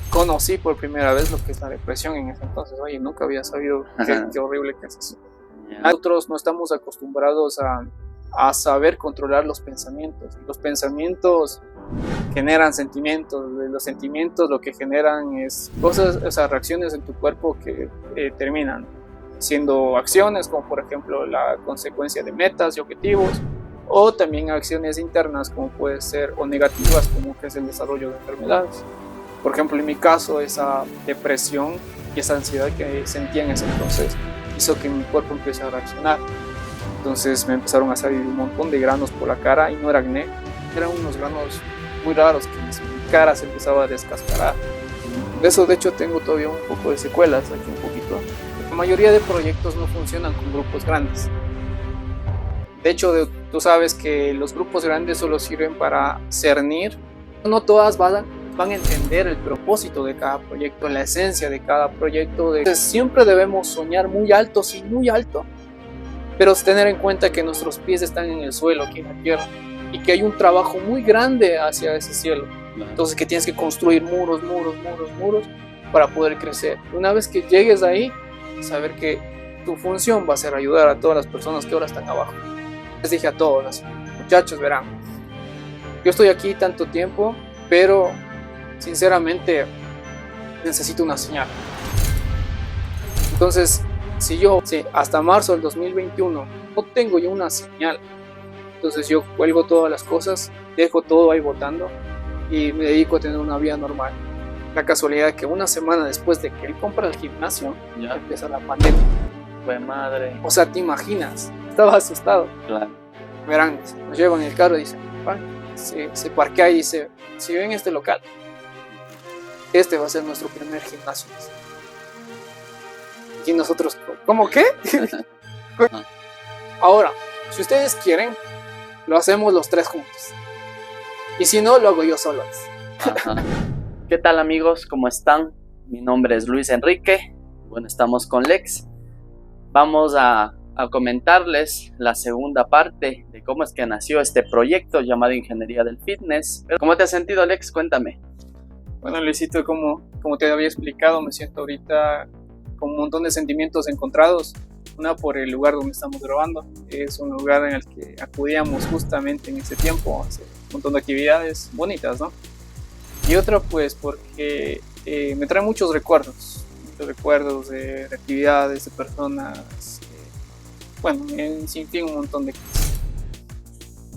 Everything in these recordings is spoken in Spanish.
Conocí por primera vez lo que es la depresión en ese entonces. Oye, nunca había sabido qué horrible que es eso. Nosotros no estamos acostumbrados a saber controlar los pensamientos. Los pensamientos generan sentimientos. Los sentimientos lo que generan es cosas, o sea, reacciones en tu cuerpo que terminan siendo acciones, como por ejemplo la consecuencia de metas y objetivos, o también acciones internas, como puede ser, o negativas, como que es el desarrollo de enfermedades. Por ejemplo, en mi caso, esa depresión y esa ansiedad que sentía en ese entonces hizo que mi cuerpo empezara a reaccionar. Entonces me empezaron a salir un montón de granos por la cara, y no era acné, eran unos granos muy raros que mi cara se empezaba a descascarar. De eso, de hecho, tengo todavía un poco de secuelas, aquí un poquito. La mayoría de proyectos no funcionan con grupos grandes. De hecho, tú sabes que los grupos grandes solo sirven para cernir. No todas van a entender el propósito de cada proyecto, la esencia de cada proyecto. Entonces, siempre debemos soñar muy alto, sí, muy alto, pero tener en cuenta que nuestros pies están en el suelo, aquí en la tierra, y que hay un trabajo muy grande hacia ese cielo. Entonces, que tienes que construir muros para poder crecer. Una vez que llegues ahí, saber que tu función va a ser ayudar a todas las personas que ahora están abajo. Les dije a todos, muchachos, verán, yo estoy aquí tanto tiempo, pero sinceramente necesito una señal. Entonces, si hasta marzo del 2021 no tengo yo una señal, entonces yo cuelgo todas las cosas, dejo todo ahí botando y me dedico a tener una vida normal. La casualidad que una semana después de que él compra el gimnasio, ya empieza la pandemia. Fue madre. O sea, ¿te imaginas? Estaba asustado. Claro. Verán, nos llevan el carro y dicen, se parquea y dice, si ven este local, este va a ser nuestro primer gimnasio. Y nosotros, ¿cómo qué? Ahora, si ustedes quieren, lo hacemos los tres juntos. Y si no, lo hago yo solo. ¿Qué tal, amigos? ¿Cómo están? Mi nombre es Luis Enrique. Bueno, estamos con Lex. Vamos a comentarles la segunda parte de cómo es que nació este proyecto llamado Ingeniería del Fitness. ¿Cómo te has sentido, Lex? Cuéntame. Bueno, Luisito, como te había explicado, me siento ahorita con un montón de sentimientos encontrados. Una, por el lugar donde estamos grabando. Es un lugar en el que acudíamos justamente en ese tiempo a hacer un montón de actividades bonitas, ¿no? Y otra, pues, porque me trae muchos recuerdos de actividades, de personas, bueno, en sinfín un montón de cosas.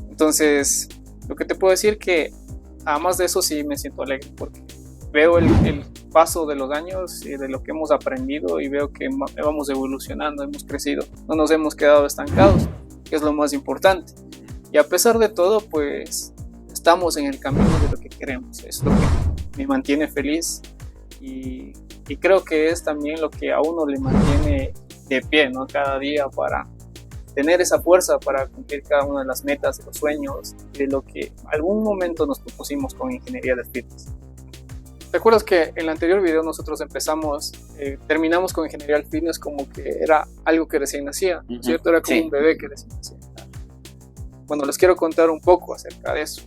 Entonces, lo que te puedo decir que, además de eso, sí me siento alegre, porque veo el paso de los años y de lo que hemos aprendido, y veo que vamos evolucionando, hemos crecido, no nos hemos quedado estancados, que es lo más importante. Y a pesar de todo, pues estamos en el camino de lo que queremos. Es lo que me mantiene feliz, y creo que es también lo que a uno le mantiene de pie, ¿no? Cada día, para tener esa fuerza para cumplir cada una de las metas, de los sueños, de lo que algún momento nos propusimos con Ingeniería del Fitness. ¿Te acuerdas que en el anterior video nosotros terminamos con Ingeniería del Fitness como que era algo que recién nacía, ¿cierto? Era como un bebé que recién nacía. Bueno, les quiero contar un poco acerca de eso.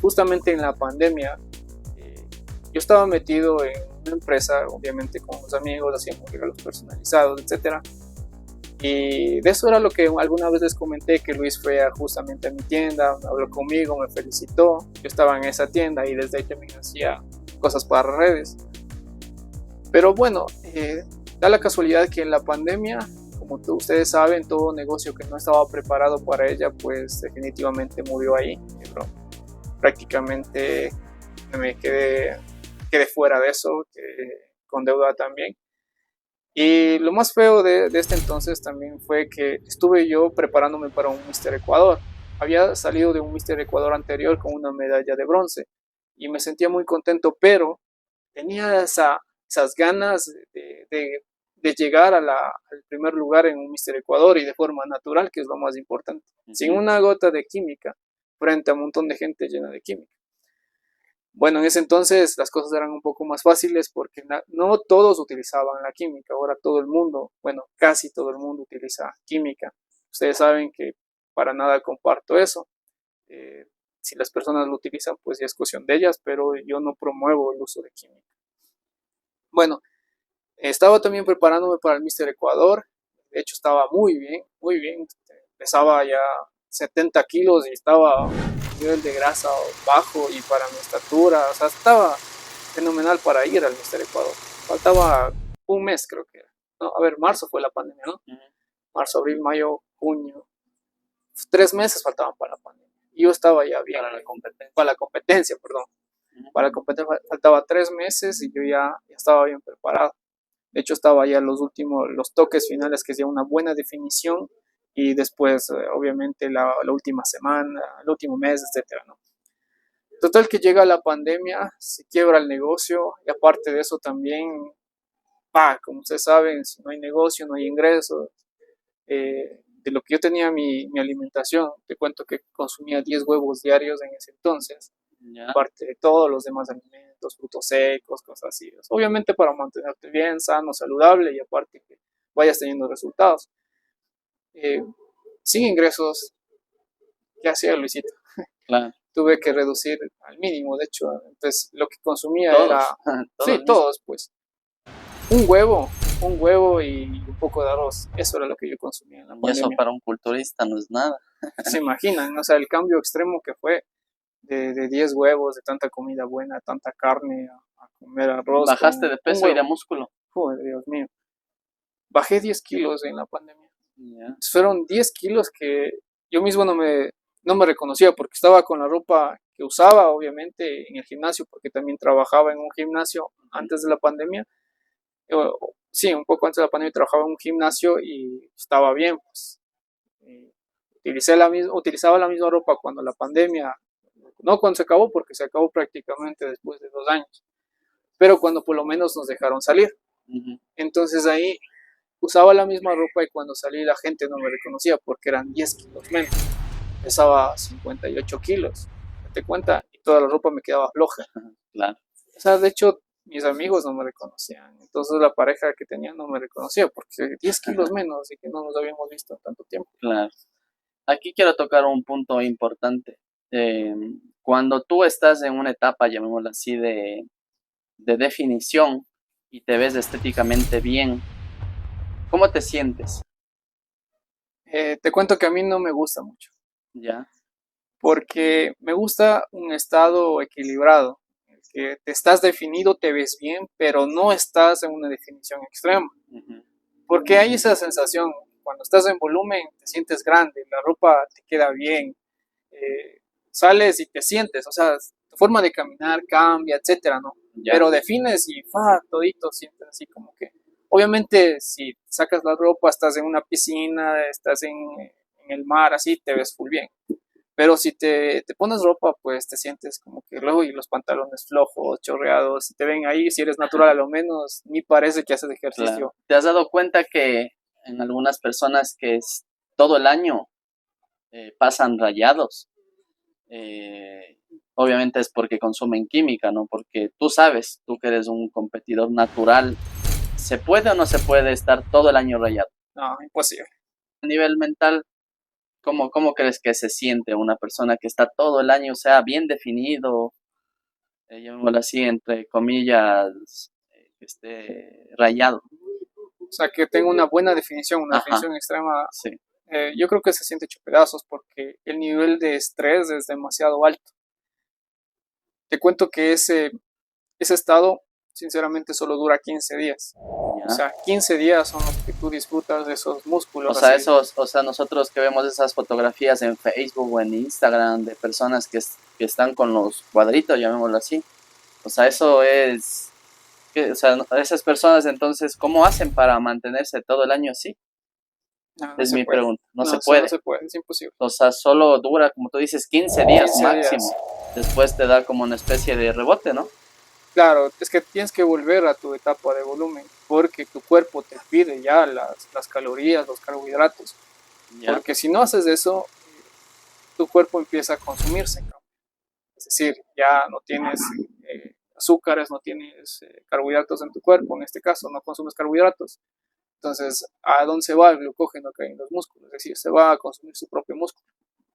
Justamente en la pandemia, yo estaba metido en una empresa, obviamente con unos amigos, hacíamos regalos personalizados, etc. Y de eso era lo que alguna vez les comenté, que Luis fue justamente a mi tienda, habló conmigo, me felicitó. Yo estaba en esa tienda y desde ahí también hacía cosas para redes. Pero bueno, da la casualidad que en la pandemia, como ustedes saben, todo negocio que no estaba preparado para ella, pues definitivamente murió ahí. Pero prácticamente me quedé fuera de eso, con deuda también. Y lo más feo de este entonces también fue que estuve yo preparándome para un Mister Ecuador. Había salido de un Mister Ecuador anterior con una medalla de bronce y me sentía muy contento, pero tenía esas ganas de llegar al primer lugar en un Mister Ecuador, y de forma natural, que es lo más importante, sin una gota de química, frente a un montón de gente llena de química. Bueno, en ese entonces las cosas eran un poco más fáciles porque no todos utilizaban la química. Ahora todo el mundo, bueno, casi todo el mundo utiliza química. Ustedes saben que para nada comparto eso. si las personas lo utilizan, pues ya es cuestión de ellas, pero yo no promuevo el uso de química. Bueno, estaba también preparándome para el Mister Ecuador. De hecho, estaba muy bien, muy bien. Pesaba ya 70 kilos y estaba a nivel de grasa bajo y para mi estatura. O sea, estaba fenomenal para ir al Mister Ecuador. Faltaba un mes, creo que era. No, a ver, marzo fue la pandemia, ¿no? Marzo, abril, mayo, junio. 3 meses faltaban para la pandemia. Y yo estaba ya bien. Para la competencia, perdón. Para la competencia faltaba 3 meses y yo ya estaba bien preparado. De hecho, estaba ya los toques finales, que es ya una buena definición, y después, obviamente, la última semana, el último mes, etcétera, ¿no? Total que llega la pandemia, se quiebra el negocio, y aparte de eso también, como ustedes saben, si no hay negocio, no hay ingresos. De lo que yo tenía mi alimentación, te cuento que consumía 10 huevos diarios en ese entonces, Ya. aparte de todos los demás alimentos, frutos secos, cosas así. Obviamente para mantenerte bien, sano, saludable y aparte que vayas teniendo resultados. Eh, Sin ingresos, ¿qué hacía Luisito? Claro. Tuve que reducir al mínimo, de hecho. Entonces lo que consumía Todos, era, sí, todos, pues, un huevo, y un poco de arroz. Eso era lo que yo consumía en la y eso pandemia. para un culturista no es nada. Se imaginan, o sea, el cambio extremo que fue de 10 huevos, de tanta comida buena, tanta carne, a comer arroz. ¿Bajaste de peso y de huevo. músculo? Joder, Dios mío. Bajé 10 kilos en la pandemia. Ya. Fueron 10 kilos que yo mismo no me reconocía porque estaba con la ropa que usaba, obviamente, en el gimnasio, porque también trabajaba en un gimnasio antes de la pandemia. Sí, un poco antes de la pandemia trabajaba en un gimnasio y estaba bien, pues. Utilizaba la misma ropa cuando la pandemia, no cuando se acabó, porque se acabó prácticamente después de 2 años, pero cuando por lo menos nos dejaron salir. Entonces ahí usaba la misma ropa y cuando salí la gente no me reconocía porque eran 10 kilos menos. Pesaba 58 kilos, te cuenta, y toda la ropa me quedaba floja. Claro. O sea, de hecho, mis amigos no me reconocían. Entonces la pareja que tenía no me reconocía porque 10 kilos menos y que no nos habíamos visto en tanto tiempo. Claro. Aquí quiero tocar un punto importante. Cuando tú estás en una etapa, llamémoslo así, de definición y te ves estéticamente bien, ¿cómo te sientes? Te cuento que a mí no me gusta mucho ¿Ya? porque me gusta un estado equilibrado, en el que te estás definido, te ves bien, pero no estás en una definición extrema. Porque hay esa sensación, cuando estás en volumen te sientes grande, la ropa te queda bien, sales y te sientes, o sea, tu forma de caminar cambia, etcétera, ¿no? Ya. Pero defines y todito sientes así como que, obviamente, si sacas la ropa, estás en una piscina, estás en el mar, así te ves full bien. Pero si te pones ropa, pues te sientes como que luego y los pantalones flojos, chorreados, si te ven ahí, si eres natural a lo menos, ni parece que haces ejercicio. Claro. ¿Te has dado cuenta que en algunas personas que todo el año pasan rayados? Obviamente es porque consumen química, ¿no? Porque tú sabes, tú que eres un competidor natural, ¿se puede o no se puede estar todo el año rayado? No, imposible. A nivel mental, ¿cómo crees que se siente una persona que está todo el año, o sea, bien definido, llamémoslo así, entre comillas, que esté rayado? O sea, que tenga una buena definición, una Ajá. definición extrema. Sí. Yo creo que se siente hecho pedazos porque el nivel de estrés es demasiado alto. Te cuento que ese estado, sinceramente, solo dura 15 días. O Ya. sea, 15 días son los que tú disfrutas de esos músculos. O sea, así. nosotros que vemos esas fotografías en Facebook o en Instagram de personas que están con los cuadritos, llamémoslo así. O sea, eso es, o sea, esas personas entonces, ¿cómo hacen para mantenerse todo el año así? No, Es mi puede. pregunta. No se eso puede. No se puede, es imposible. O sea, solo dura, como tú dices, 15 días 15 máximo. días. Después te da como una especie de rebote, ¿no? Claro, es que tienes que volver a tu etapa de volumen porque tu cuerpo te pide ya las calorías, los carbohidratos. Ya. Porque si no haces eso, tu cuerpo empieza a consumirse. Es decir, ya no tienes azúcares, no tienes carbohidratos en tu cuerpo, en este caso no consumes carbohidratos. Entonces, ¿a dónde se va el glucógeno que hay en los músculos? Es decir, se va a consumir su propio músculo.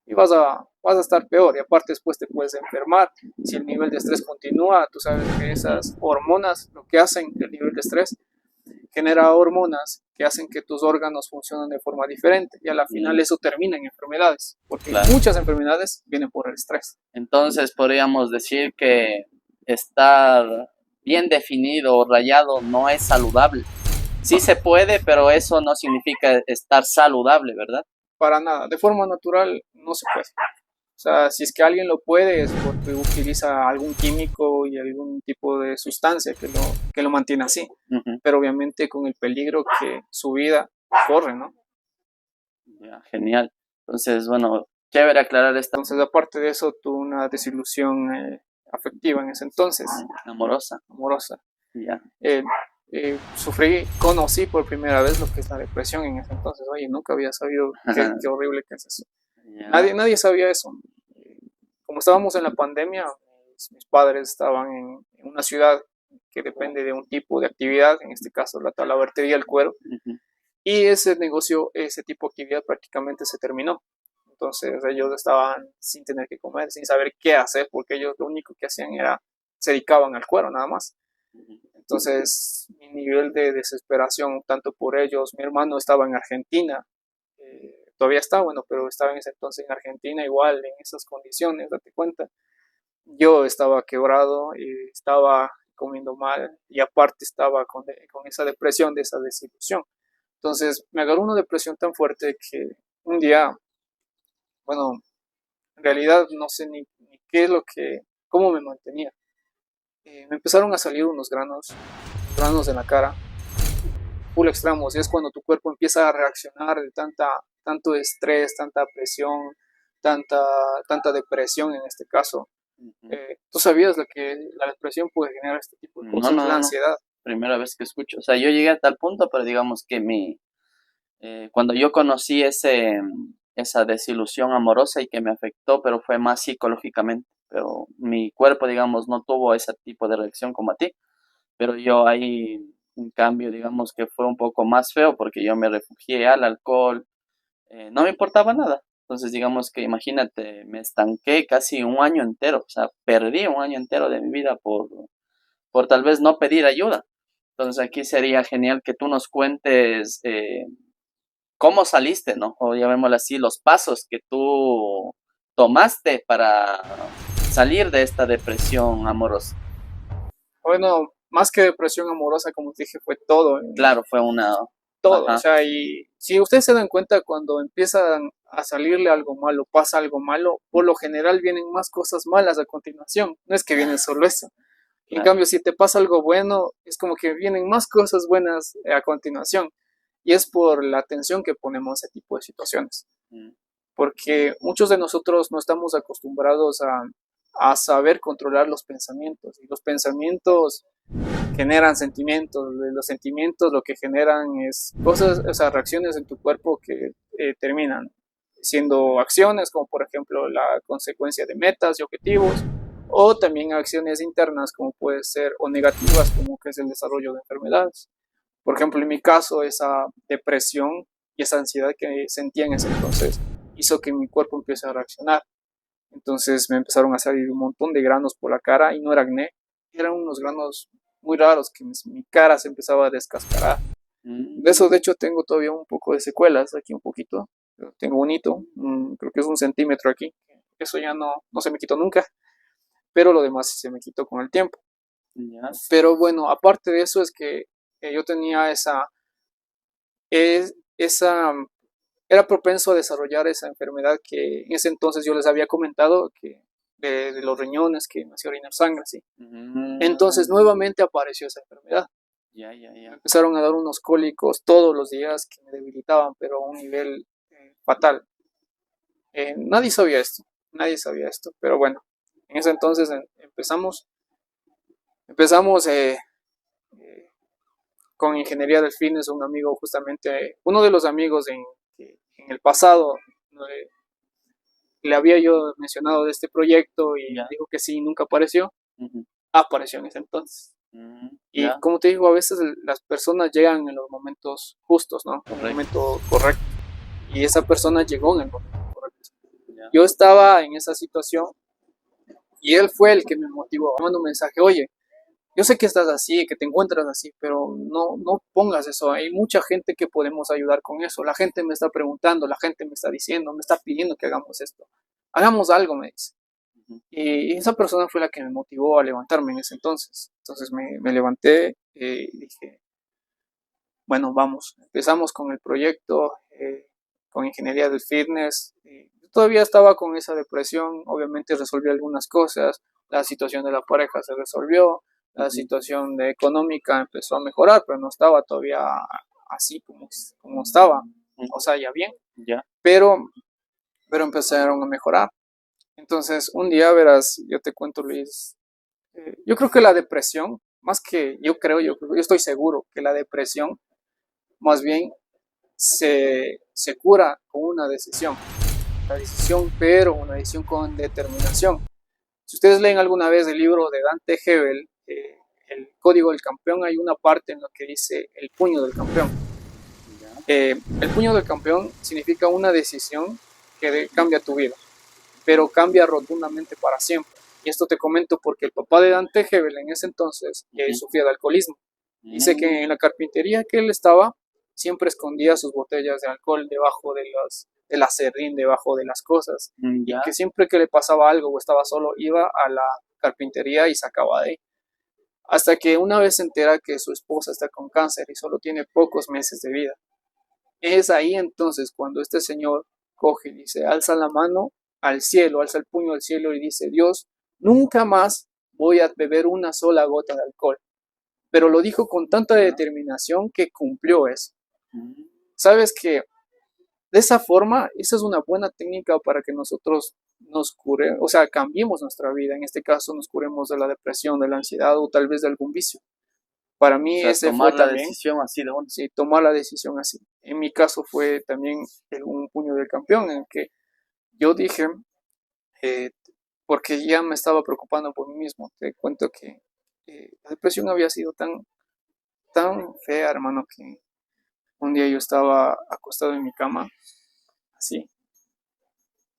y vas a estar peor, y aparte después te puedes enfermar. Si el nivel de estrés continúa, tú sabes que esas hormonas, lo que hacen, el nivel de estrés, genera hormonas que hacen que tus órganos funcionen de forma diferente y a la final eso termina en enfermedades, porque Claro. muchas enfermedades vienen por el estrés. Entonces podríamos decir que estar bien definido o rayado no es saludable. Sí se puede, pero eso no significa estar saludable, ¿verdad? Para nada, de forma natural no se puede. O sea, si es que alguien lo puede es porque utiliza algún químico y algún tipo de sustancia que lo mantiene así, pero obviamente con el peligro que su vida corre, ¿no? Ya, genial. Entonces, bueno, chévere aclarar esta Entonces, aparte de eso, tuve una desilusión afectiva en ese entonces, amorosa. Ya. Ya. Conocí por primera vez lo que es la depresión en ese entonces. Oye, nunca había sabido qué horrible que es eso. Ya. Nadie sabía eso. Como estábamos en la pandemia, mis padres estaban en una ciudad que depende de un tipo de actividad, en este caso la talabartería, el cuero, y ese negocio, ese tipo de actividad prácticamente se terminó. Entonces ellos estaban sin tener que comer, sin saber qué hacer, porque ellos lo único que hacían se dedicaban al cuero nada más. Entonces mi nivel de desesperación, tanto por ellos, mi hermano estaba en Argentina, todavía está, bueno, pero estaba en ese entonces en Argentina igual, en esas condiciones, date cuenta. Yo estaba quebrado, estaba comiendo mal y aparte estaba con esa depresión, de esa desilusión. Entonces me agarró una depresión tan fuerte que un día, bueno, en realidad no sé ni qué es cómo me mantenía. Me empezaron a salir unos granos en la cara, full extremos, y es cuando tu cuerpo empieza a reaccionar de tanto estrés, tanta presión, tanta depresión en este caso. ¿Tú sabías que la depresión puede generar este tipo de cosas? No, la ansiedad. Primera vez que escucho. O sea, yo llegué a tal punto, pero digamos que cuando yo conocí esa desilusión amorosa y que me afectó, pero fue más psicológicamente. Pero mi cuerpo, digamos, no tuvo ese tipo de reacción como a ti. Pero yo ahí, un cambio, digamos que fue un poco más feo porque yo me refugié al alcohol. No me importaba nada. Entonces, digamos que imagínate, me estanqué casi un año entero. O sea, perdí un año entero de mi vida por tal vez no pedir ayuda. Entonces, aquí sería genial que tú nos cuentes cómo saliste, ¿no? O llamémoslo así, los pasos que tú tomaste para salir de esta depresión amorosa. Bueno, más que depresión amorosa, como te dije, fue todo. Claro, fue una... Todo. Ajá. O sea, y si ustedes se dan cuenta, cuando empiezan a salirle algo malo, pasa algo malo, por lo general vienen más cosas malas a continuación. No es que viene solo eso. En Claro. cambio, si te pasa algo bueno, es como que vienen más cosas buenas a continuación. Y es por la atención que ponemos a ese tipo de situaciones. Porque muchos de nosotros no estamos acostumbrados a saber controlar los pensamientos. Y los pensamientos generan sentimientos. Los sentimientos lo que generan es cosas, o sea, reacciones en tu cuerpo que terminan siendo acciones, como por ejemplo la consecuencia de metas y objetivos, o también acciones internas como puede ser, o negativas como que es el desarrollo de enfermedades. Por ejemplo, en mi caso, esa depresión y esa ansiedad que sentía en ese entonces hizo que mi cuerpo empiece a reaccionar. Entonces me empezaron a salir un montón de granos por la cara y no era acné, eran unos granos muy raros que mi cara se empezaba a descascarar. De eso, de hecho, tengo todavía un poco de secuelas, aquí un poquito. Tengo bonito, creo que es 1 centímetro aquí. Eso ya no se me quitó nunca, pero lo demás sí se me quitó con el tiempo. Yes. Pero bueno, aparte de eso es que yo tenía esa era propenso a desarrollar esa enfermedad que en ese entonces yo les había comentado, que de los riñones, que me hacía orinar sangre, ¿sí? Entonces nuevamente apareció esa enfermedad. Me empezaron a dar unos cólicos todos los días que me debilitaban, pero a un nivel fatal. Nadie sabía esto, pero bueno, en ese entonces empezamos con ingeniería del fitness. Un amigo, justamente, uno de los amigos en el pasado, le había yo mencionado de este proyecto y dijo que sí, nunca apareció. Apareció en ese entonces. Y como te digo, a veces las personas llegan en los momentos justos, ¿no? En el momento correcto. Y esa persona llegó en el momento correcto. Yo estaba en esa situación y él fue el que me motivó. Me mandó un mensaje, oye, yo sé que estás así, que te encuentras así, pero no pongas eso. Hay mucha gente que podemos ayudar con eso. La gente me está preguntando, la gente me está diciendo, me está pidiendo que hagamos esto. Hagamos algo, me dice. Y esa persona fue la que me motivó a levantarme en ese entonces. Entonces me levanté y dije, bueno, vamos. Empezamos con el proyecto, con ingeniería del fitness. Todavía estaba con esa depresión, obviamente resolví algunas cosas. La situación de la pareja se resolvió, la situación de económica empezó a mejorar, pero no estaba todavía así como estaba. O sea, ya bien, Ya. pero empezaron a mejorar. Entonces, un día verás, yo te cuento, Luis, yo creo que la depresión, más que yo estoy seguro que la depresión más bien se cura con una decisión. Una decisión, pero una decisión con determinación. Si ustedes leen alguna vez el libro de Dante Hebel, El Código del Campeón, hay una parte en la que dice el puño del campeón. El puño del campeón significa una decisión que cambia tu vida, pero cambia rotundamente para siempre. Y esto te comento porque el papá de Dante Hebel en ese entonces sufría de alcoholismo. Dice que en la carpintería que él estaba, siempre escondía sus botellas de alcohol debajo del acerrín, debajo de las cosas. Y que siempre que le pasaba algo o estaba solo, iba a la carpintería y sacaba de ahí. Hasta que una vez se entera que su esposa está con cáncer y solo tiene pocos meses de vida. Es ahí entonces cuando este señor coge y dice, alza la mano al cielo, alza el puño al cielo y dice, Dios, nunca más voy a beber una sola gota de alcohol. Pero lo dijo con tanta determinación que cumplió eso. Sabes que de esa forma, esa es una buena técnica para que nosotros nos cure, o sea, cambiemos nuestra vida. En este caso, nos curemos de la depresión, de la ansiedad o tal vez de algún vicio. Para mí ese fue tomar la también, decisión así de uno. sí, tomar la decisión así. En mi caso fue también un puño del campeón en el que yo dije, eh, porque ya me estaba preocupando por mí mismo. Te cuento que la depresión había sido tan fea, hermano, que un día yo estaba acostado en mi cama, así,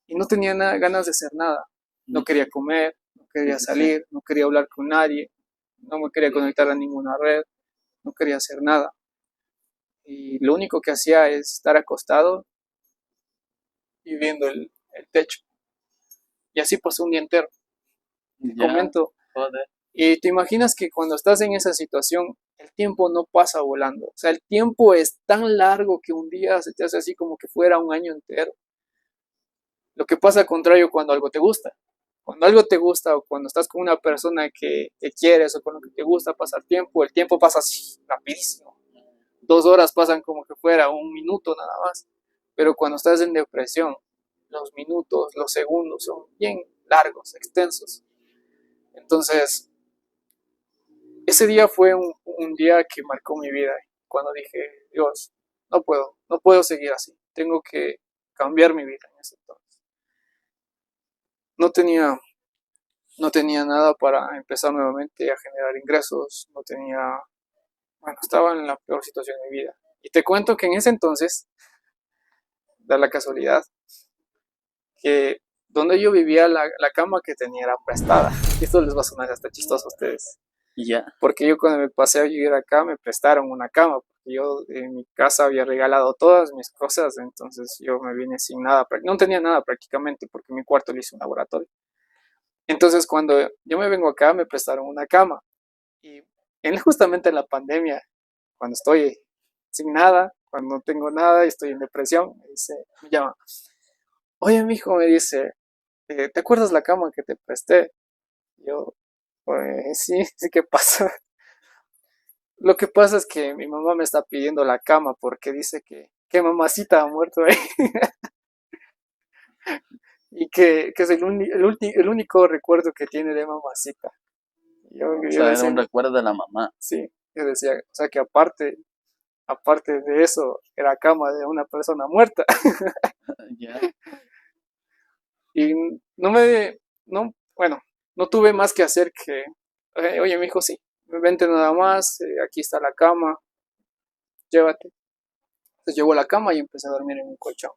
y no tenía nada, ganas de hacer nada. No quería comer, no quería salir, no quería hablar con nadie, no me quería conectar a ninguna red, no quería hacer nada. Y lo único que hacía es estar acostado y viendo el techo. Y así pasó un día entero. Te comento. Joder. Y te imaginas que cuando estás en esa situación, el tiempo no pasa volando. O sea, el tiempo es tan largo que un día se te hace así como que fuera un año entero. Lo que pasa al contrario cuando algo te gusta. Cuando algo te gusta o cuando estás con una persona que quieres o con lo que te gusta pasar tiempo, el tiempo pasa así rapidísimo. 2 horas pasan como que fuera un minuto nada más. Pero cuando estás en depresión, los minutos, los segundos son bien largos, extensos. Entonces, ese día fue un día que marcó mi vida. Cuando dije, Dios, no puedo seguir así. Tengo que cambiar mi vida en ese entonces. No tenía nada para empezar nuevamente a generar ingresos. Bueno, estaba en la peor situación de mi vida. Y te cuento que en ese entonces, da la casualidad, que donde yo vivía, la cama que tenía era prestada. Y esto les va a sonar hasta chistoso a ustedes. Porque yo cuando me pasé a vivir acá me prestaron una cama, porque yo en mi casa había regalado todas mis cosas, entonces yo me vine sin nada, no tenía nada prácticamente porque mi cuarto le hice un laboratorio. Entonces cuando yo me vengo acá me prestaron una cama y justamente en la pandemia, cuando estoy sin nada, cuando no tengo nada y estoy en depresión, me llama, oye mijo, me dice, ¿te acuerdas la cama que te presté? Yo, pues sí, sí, ¿qué pasa? Lo que pasa es que mi mamá me está pidiendo la cama porque dice que mamacita ha muerto ahí y que es el único recuerdo que tiene de mamacita. Yo sea, decía, era un recuerdo de la mamá. Sí, yo decía, o sea que aparte de eso, era cama de una persona muerta. Y bueno, no tuve más que hacer que, oye, mi hijo, sí, vente nada más, aquí está la cama, llévate. Entonces llevó la cama y empecé a dormir en un colchón.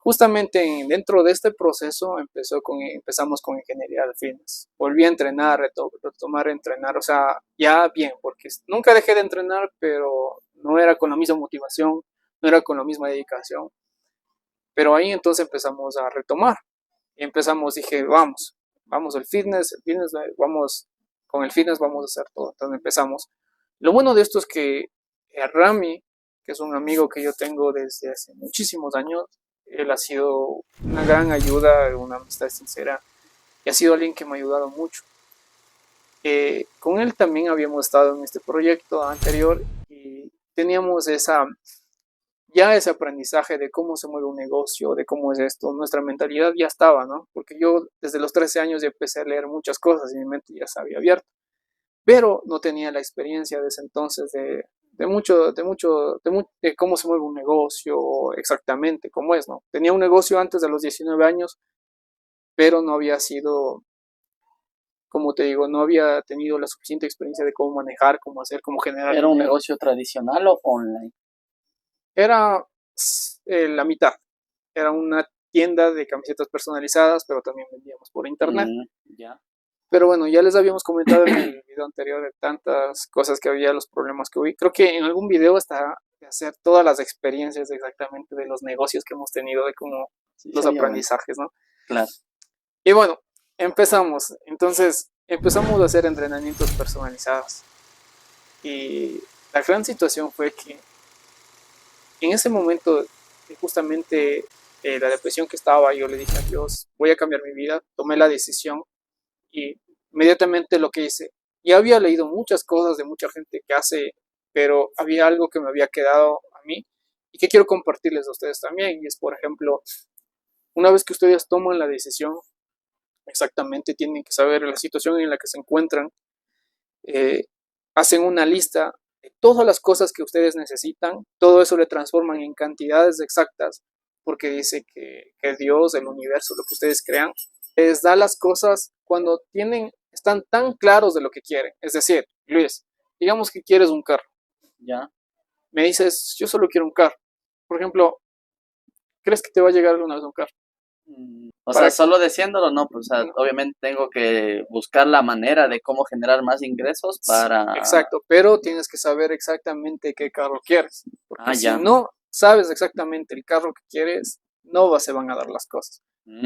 Justamente dentro de este proceso empezamos con ingeniería del fitness. Volví a entrenar, retomar a entrenar, o sea, ya bien, porque nunca dejé de entrenar, pero no era con la misma motivación, no era con la misma dedicación. Pero ahí entonces empezamos a retomar. Y empezamos, dije, vamos el fitness, vamos, con el fitness vamos a hacer todo. Entonces empezamos. Lo bueno de esto es que Rami, que es un amigo que yo tengo desde hace muchísimos años, él ha sido una gran ayuda, una amistad sincera, y ha sido alguien que me ha ayudado mucho. Con él también habíamos estado en este proyecto anterior y teníamos ya ese aprendizaje de cómo se mueve un negocio, de cómo es esto, nuestra mentalidad ya estaba, ¿no? Porque yo desde los 13 años ya empecé a leer muchas cosas y mi mente ya se había abierto, pero no tenía la experiencia de ese entonces de cómo se mueve un negocio exactamente, cómo es, ¿no? Tenía un negocio antes de los 19 años, pero no había sido, como te digo, no había tenido la suficiente experiencia de cómo manejar, cómo hacer, cómo generar ¿Era un dinero. negocio tradicional o online? Era la mitad. Era una tienda de camisetas personalizadas, pero también vendíamos por internet. Ya. Pero bueno, ya les habíamos comentado en el video anterior de tantas cosas que había, los problemas que hubo. Creo que en algún video está de hacer todas las experiencias exactamente de los negocios que hemos tenido, de cómo Sí, los sería bueno. aprendizajes, ¿no? Claro. Y bueno, empezamos. Entonces, empezamos a hacer entrenamientos personalizados. Y la gran situación fue que en ese momento, justamente la depresión que estaba, yo le dije a Dios, voy a cambiar mi vida, tomé la decisión y inmediatamente lo que hice, ya había leído muchas cosas de mucha gente que hace, pero había algo que me había quedado a mí y que quiero compartirles a ustedes también, y es, por ejemplo, una vez que ustedes toman la decisión, exactamente tienen que saber la situación en la que se encuentran, eh, hacen una lista de todas las cosas que ustedes necesitan, todo eso le transforman en cantidades exactas, porque dice que Dios, el universo, lo que ustedes crean, les da las cosas cuando están tan claros de lo que quieren. Es decir, Luis, digamos que quieres un carro. Ya. Me dices, yo solo quiero un carro. Por ejemplo, ¿crees que te va a llegar alguna vez un carro? O Para sea, solo diciéndolo, no, pues, o sea, no, obviamente tengo que buscar la manera de cómo generar más ingresos para... exacto, pero tienes que saber exactamente qué carro quieres, porque si Ya. no sabes exactamente el carro que quieres, no se van a dar las cosas.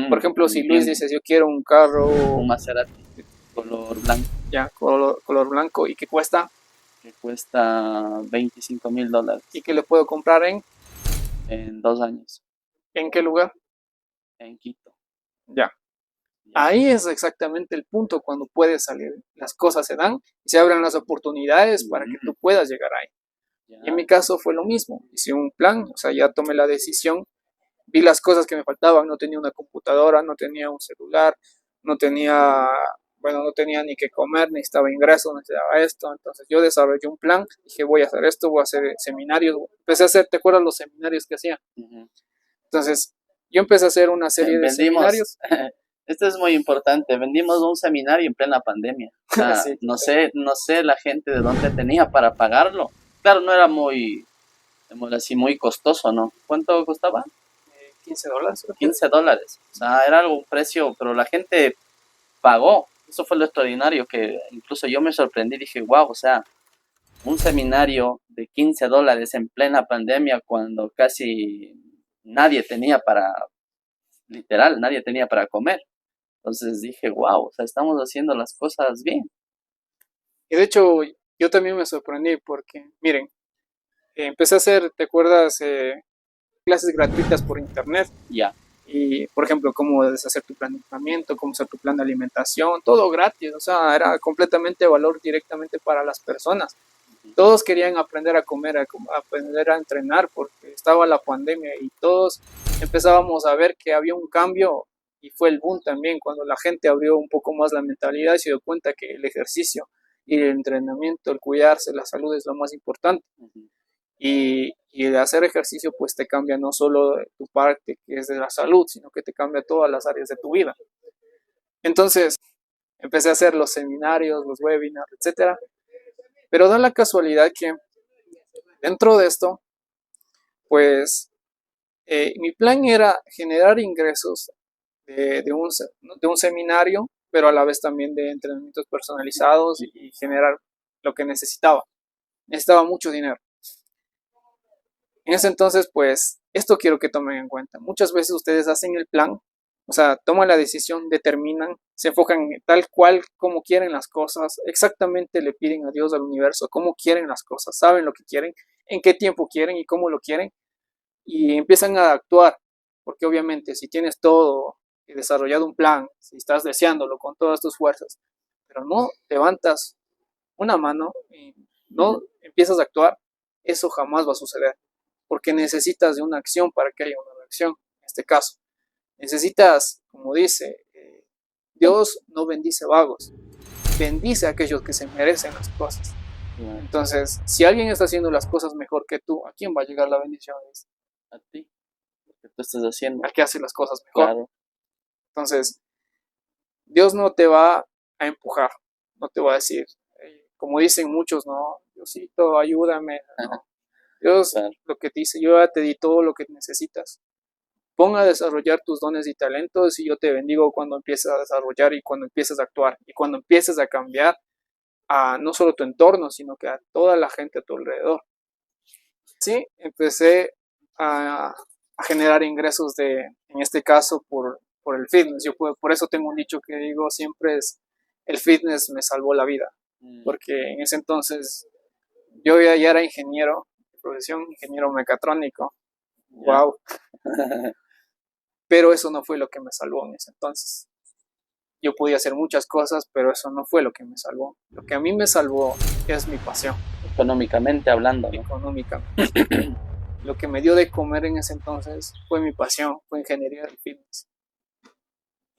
Por ejemplo, si Luis Entiendo. dice yo quiero un carro Un Maserati color blanco ya color blanco y que cuesta que cuesta $25,000 y que le puedo comprar en 2 años en qué lugar, en Quito. ya. Ya. Ahí es exactamente el punto cuando puedes salir. Las cosas se dan y se abren las oportunidades para que tú puedas llegar ahí. Ya. Y en mi caso fue lo mismo. Hice un plan, o sea, ya tomé la decisión, vi las cosas que me faltaban, no tenía una computadora, no tenía un celular, no tenía, bueno, no tenía ni que comer, necesitaba ingresos, necesitaba esto. Entonces yo desarrollé un plan, dije voy a hacer esto, voy a hacer seminarios. Empecé a hacer, ¿te acuerdas los seminarios que hacía? Entonces yo empecé a hacer una serie de seminarios. Esto es muy importante. Vendimos un seminario en plena pandemia. O sea, Sí, no sé la gente de dónde tenía para pagarlo. Claro, no era muy costoso, ¿no? ¿Cuánto costaba? $15. $15. O sea, era algo un precio, pero la gente pagó. Eso fue lo extraordinario que incluso yo me sorprendí. Dije, wow, o sea, un seminario de $15 en plena pandemia cuando casi nadie tenía literal, nadie tenía para comer. Entonces dije, wow, o sea, estamos haciendo las cosas bien. Y de hecho, yo también me sorprendí porque, miren, empecé a hacer, ¿te acuerdas? Clases gratuitas por internet. Ya. Y, por ejemplo, cómo deshacer tu plan de entrenamiento, cómo hacer tu plan de alimentación, todo gratis. O sea, era completamente valor directamente para las personas. Todos querían aprender a comer, a aprender a entrenar porque estaba la pandemia y todos empezábamos a ver que había un cambio y fue el boom también cuando la gente abrió un poco más la mentalidad y se dio cuenta que el ejercicio y el entrenamiento, el cuidarse, la salud es lo más importante. Y el hacer ejercicio pues te cambia no solo tu parte que es de la salud, sino que te cambia todas las áreas de tu vida. Entonces empecé a hacer los seminarios, los webinars, etcétera. Pero da la casualidad que dentro de esto, pues Mi plan era generar ingresos de un seminario, pero a la vez también de entrenamientos personalizados y generar lo que necesitaba. Necesitaba mucho dinero. En ese entonces, pues, esto quiero que tomen en cuenta. Muchas veces ustedes hacen el plan, o sea, toman la decisión, determinan, se enfocan en tal cual como quieren las cosas, exactamente le piden a Dios, al universo, cómo quieren las cosas, saben lo que quieren, en qué tiempo quieren y cómo lo quieren, y empiezan a actuar, porque obviamente si tienes todo y desarrollado un plan, si estás deseándolo con todas tus fuerzas, pero no levantas una mano y no empiezas a actuar, eso jamás va a suceder, porque necesitas de una acción para que haya una reacción, en este caso. Necesitas, como dice, Dios no bendice vagos, bendice a aquellos que se merecen las cosas. Entonces, si alguien está haciendo las cosas mejor que tú, ¿a quién va a llegar la bendición? A ti, lo que tú estás haciendo. Al que hace las cosas mejor. Claro. Entonces, Dios no te va a empujar, no te va a decir, como dicen muchos, no, Diosito, ayúdame. No. Dios, claro, lo que te dice, yo ya te di todo lo que necesitas. Pon a desarrollar tus dones y talentos y yo te bendigo cuando empieces a desarrollar y cuando empieces a actuar y cuando empieces a cambiar a no solo tu entorno, sino que a toda la gente a tu alrededor. Sí, empecé a generar ingresos en este caso, por el fitness. Yo por eso tengo un dicho que digo siempre es, el fitness me salvó la vida, porque en ese entonces yo ya era ingeniero, de profesión, ingeniero mecatrónico. Yeah. Wow. Pero eso no fue lo que me salvó en ese entonces. Yo podía hacer muchas cosas, pero eso no fue lo que me salvó. Lo que a mí me salvó es mi pasión. Económicamente hablando, ¿no? Económicamente. Lo que me dio de comer en ese entonces fue mi pasión, fue ingeniería del fitness.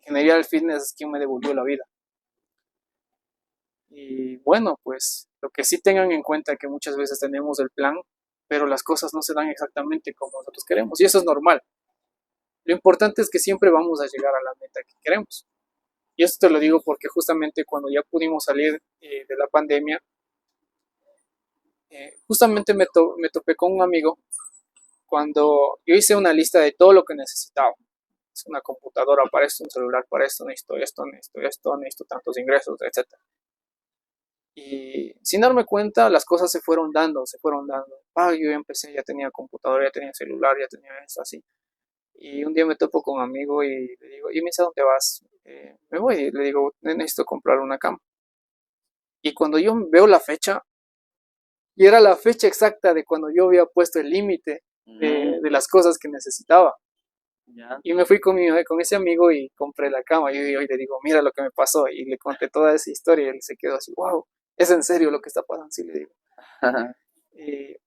Ingeniería del fitness es quien me devolvió la vida. Y bueno, pues lo que sí tengan en cuenta es que muchas veces tenemos el plan, pero las cosas no se dan exactamente como nosotros queremos. Y eso es normal. Lo importante es que siempre vamos a llegar a la meta que queremos. Y esto te lo digo porque justamente cuando ya pudimos salir de la pandemia, justamente me topé con un amigo cuando yo hice una lista de todo lo que necesitaba. Es una computadora para esto, un celular para esto, necesito tantos ingresos, etc. Y sin darme cuenta, las cosas se fueron dando. Yo ya empecé, ya tenía computadora, ya tenía celular, ya tenía esto así. Y un día me topo con un amigo y le digo, ¿y me dice a dónde vas? Me voy y le digo, necesito comprar una cama. Y cuando yo veo la fecha, y era la fecha exacta de cuando yo había puesto el límite de las cosas que necesitaba. Yeah. Y me fui con ese amigo y compré la cama. Y le digo, mira lo que me pasó. Y le conté toda esa historia y él se quedó así, wow, ¿es en serio lo que está pasando? Sí, le digo.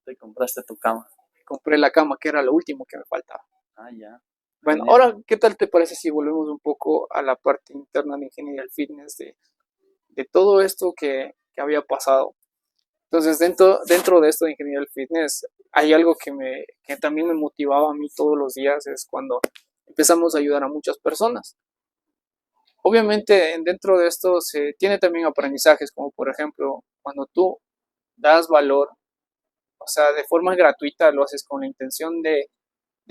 Te compraste tu cama. Compré la cama, que era lo último que me faltaba. Ya. Bueno, ahora, ¿qué tal te parece si volvemos un poco a la parte interna de ingeniería del fitness, de todo esto que había pasado? Entonces, dentro de esto de ingeniería del fitness, hay algo que también me motivaba a mí todos los días, es cuando empezamos a ayudar a muchas personas. Obviamente, dentro de esto se tiene también aprendizajes, como por ejemplo, cuando tú das valor, o sea, de forma gratuita, lo haces con la intención de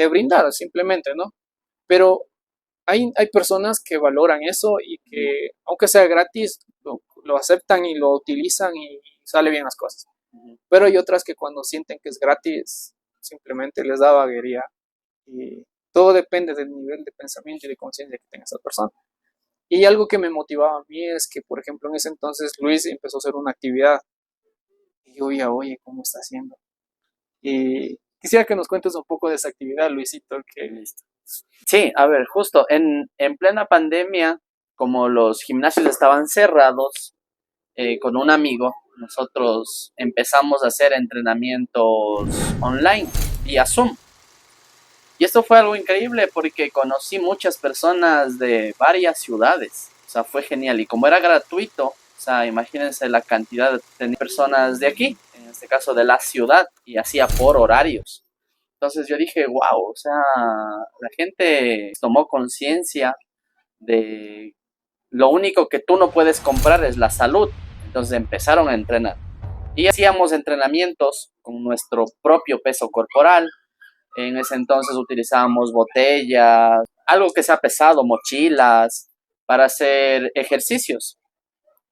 brindar, simplemente, ¿no? Pero hay personas que valoran eso y que, aunque sea gratis, lo aceptan y lo utilizan y sale bien las cosas. Pero hay otras que cuando sienten que es gratis, simplemente les da vaguería. Y todo depende del nivel de pensamiento y de conciencia que tenga esa persona. Y algo que me motivaba a mí es que, por ejemplo, en ese entonces Luis empezó a hacer una actividad. Y yo ya, oye, ¿cómo está haciendo? Y quisiera que nos cuentes un poco de esa actividad, Luisito. Listo. Sí, a ver, justo en plena pandemia, como los gimnasios estaban cerrados, con un amigo, nosotros empezamos a hacer entrenamientos online vía Zoom. Y esto fue algo increíble porque conocí muchas personas de varias ciudades. O sea, fue genial. Y como era gratuito, o sea, imagínense la cantidad de personas de aquí, en este caso de la ciudad, y hacía por horarios. Entonces yo dije, wow, o sea, la gente tomó conciencia de lo único que tú no puedes comprar es la salud. Entonces empezaron a entrenar. Y hacíamos entrenamientos con nuestro propio peso corporal. En ese entonces utilizábamos botellas, algo que sea pesado, mochilas, para hacer ejercicios,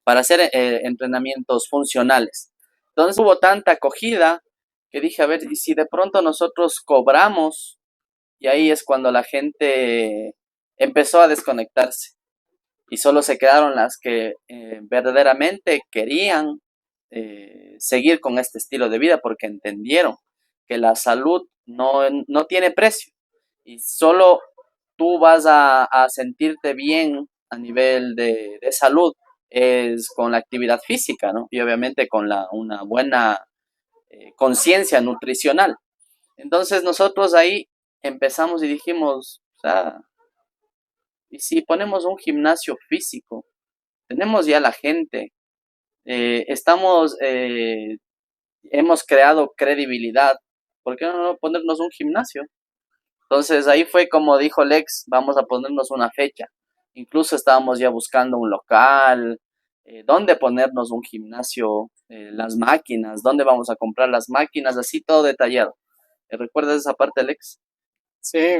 para hacer entrenamientos funcionales. Entonces hubo tanta acogida que dije, a ver, ¿y si de pronto nosotros cobramos? Y ahí es cuando la gente empezó a desconectarse y solo se quedaron las que verdaderamente querían seguir con este estilo de vida porque entendieron que la salud no tiene precio y solo tú vas a sentirte bien a nivel de salud es con la actividad física, ¿no? Y obviamente con una buena conciencia nutricional. Entonces nosotros ahí empezamos y dijimos, o sea, ¿y si ponemos un gimnasio físico? Tenemos ya la gente, estamos, hemos creado credibilidad, ¿por qué no ponernos un gimnasio? Entonces ahí fue como dijo Lex, vamos a ponernos una fecha. Incluso estábamos ya buscando un local, dónde ponernos un gimnasio, las máquinas, dónde vamos a comprar las máquinas, así todo detallado. ¿Recuerdas esa parte, Lex? Sí,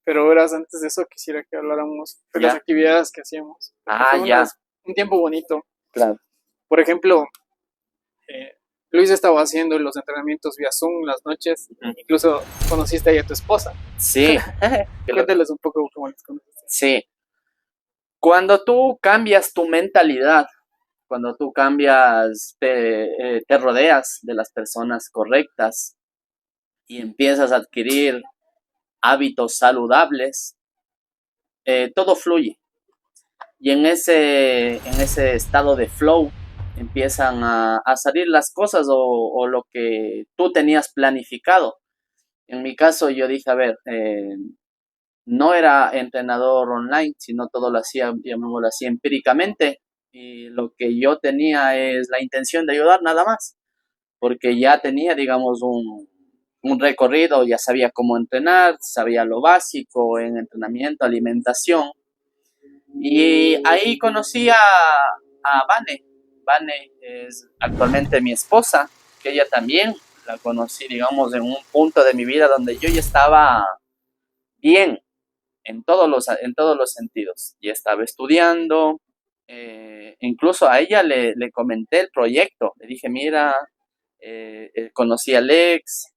pero verás, antes de eso quisiera que habláramos de las Ya. actividades que hacíamos, porque Ah, fue ya, un tiempo bonito. claro. Por ejemplo, eh, Luis estaba haciendo los entrenamientos vía Zoom las noches, Ujú. incluso conociste ahí a tu esposa. Sí, qué loco. Cuéntales un poco cómo les conociste. Sí. Cuando tú cambias tu mentalidad, cuando tú cambias, te rodeas de las personas correctas y empiezas a adquirir hábitos saludables, todo fluye. Y en ese estado de flow empiezan a salir las cosas o lo que tú tenías planificado. En mi caso yo dije, a ver, no era entrenador online, sino todo lo hacía, llamémoslo así, empíricamente. Y lo que yo tenía es la intención de ayudar nada más, porque ya tenía, digamos, un recorrido, ya sabía cómo entrenar, sabía lo básico en entrenamiento, alimentación. Y ahí conocí a Vane. Vane es actualmente mi esposa, que ella también la conocí, digamos, en un punto de mi vida donde yo ya estaba bien en todos los sentidos. Ya estaba estudiando, incluso a ella le comenté el proyecto, le dije, mira, conocí a Alex,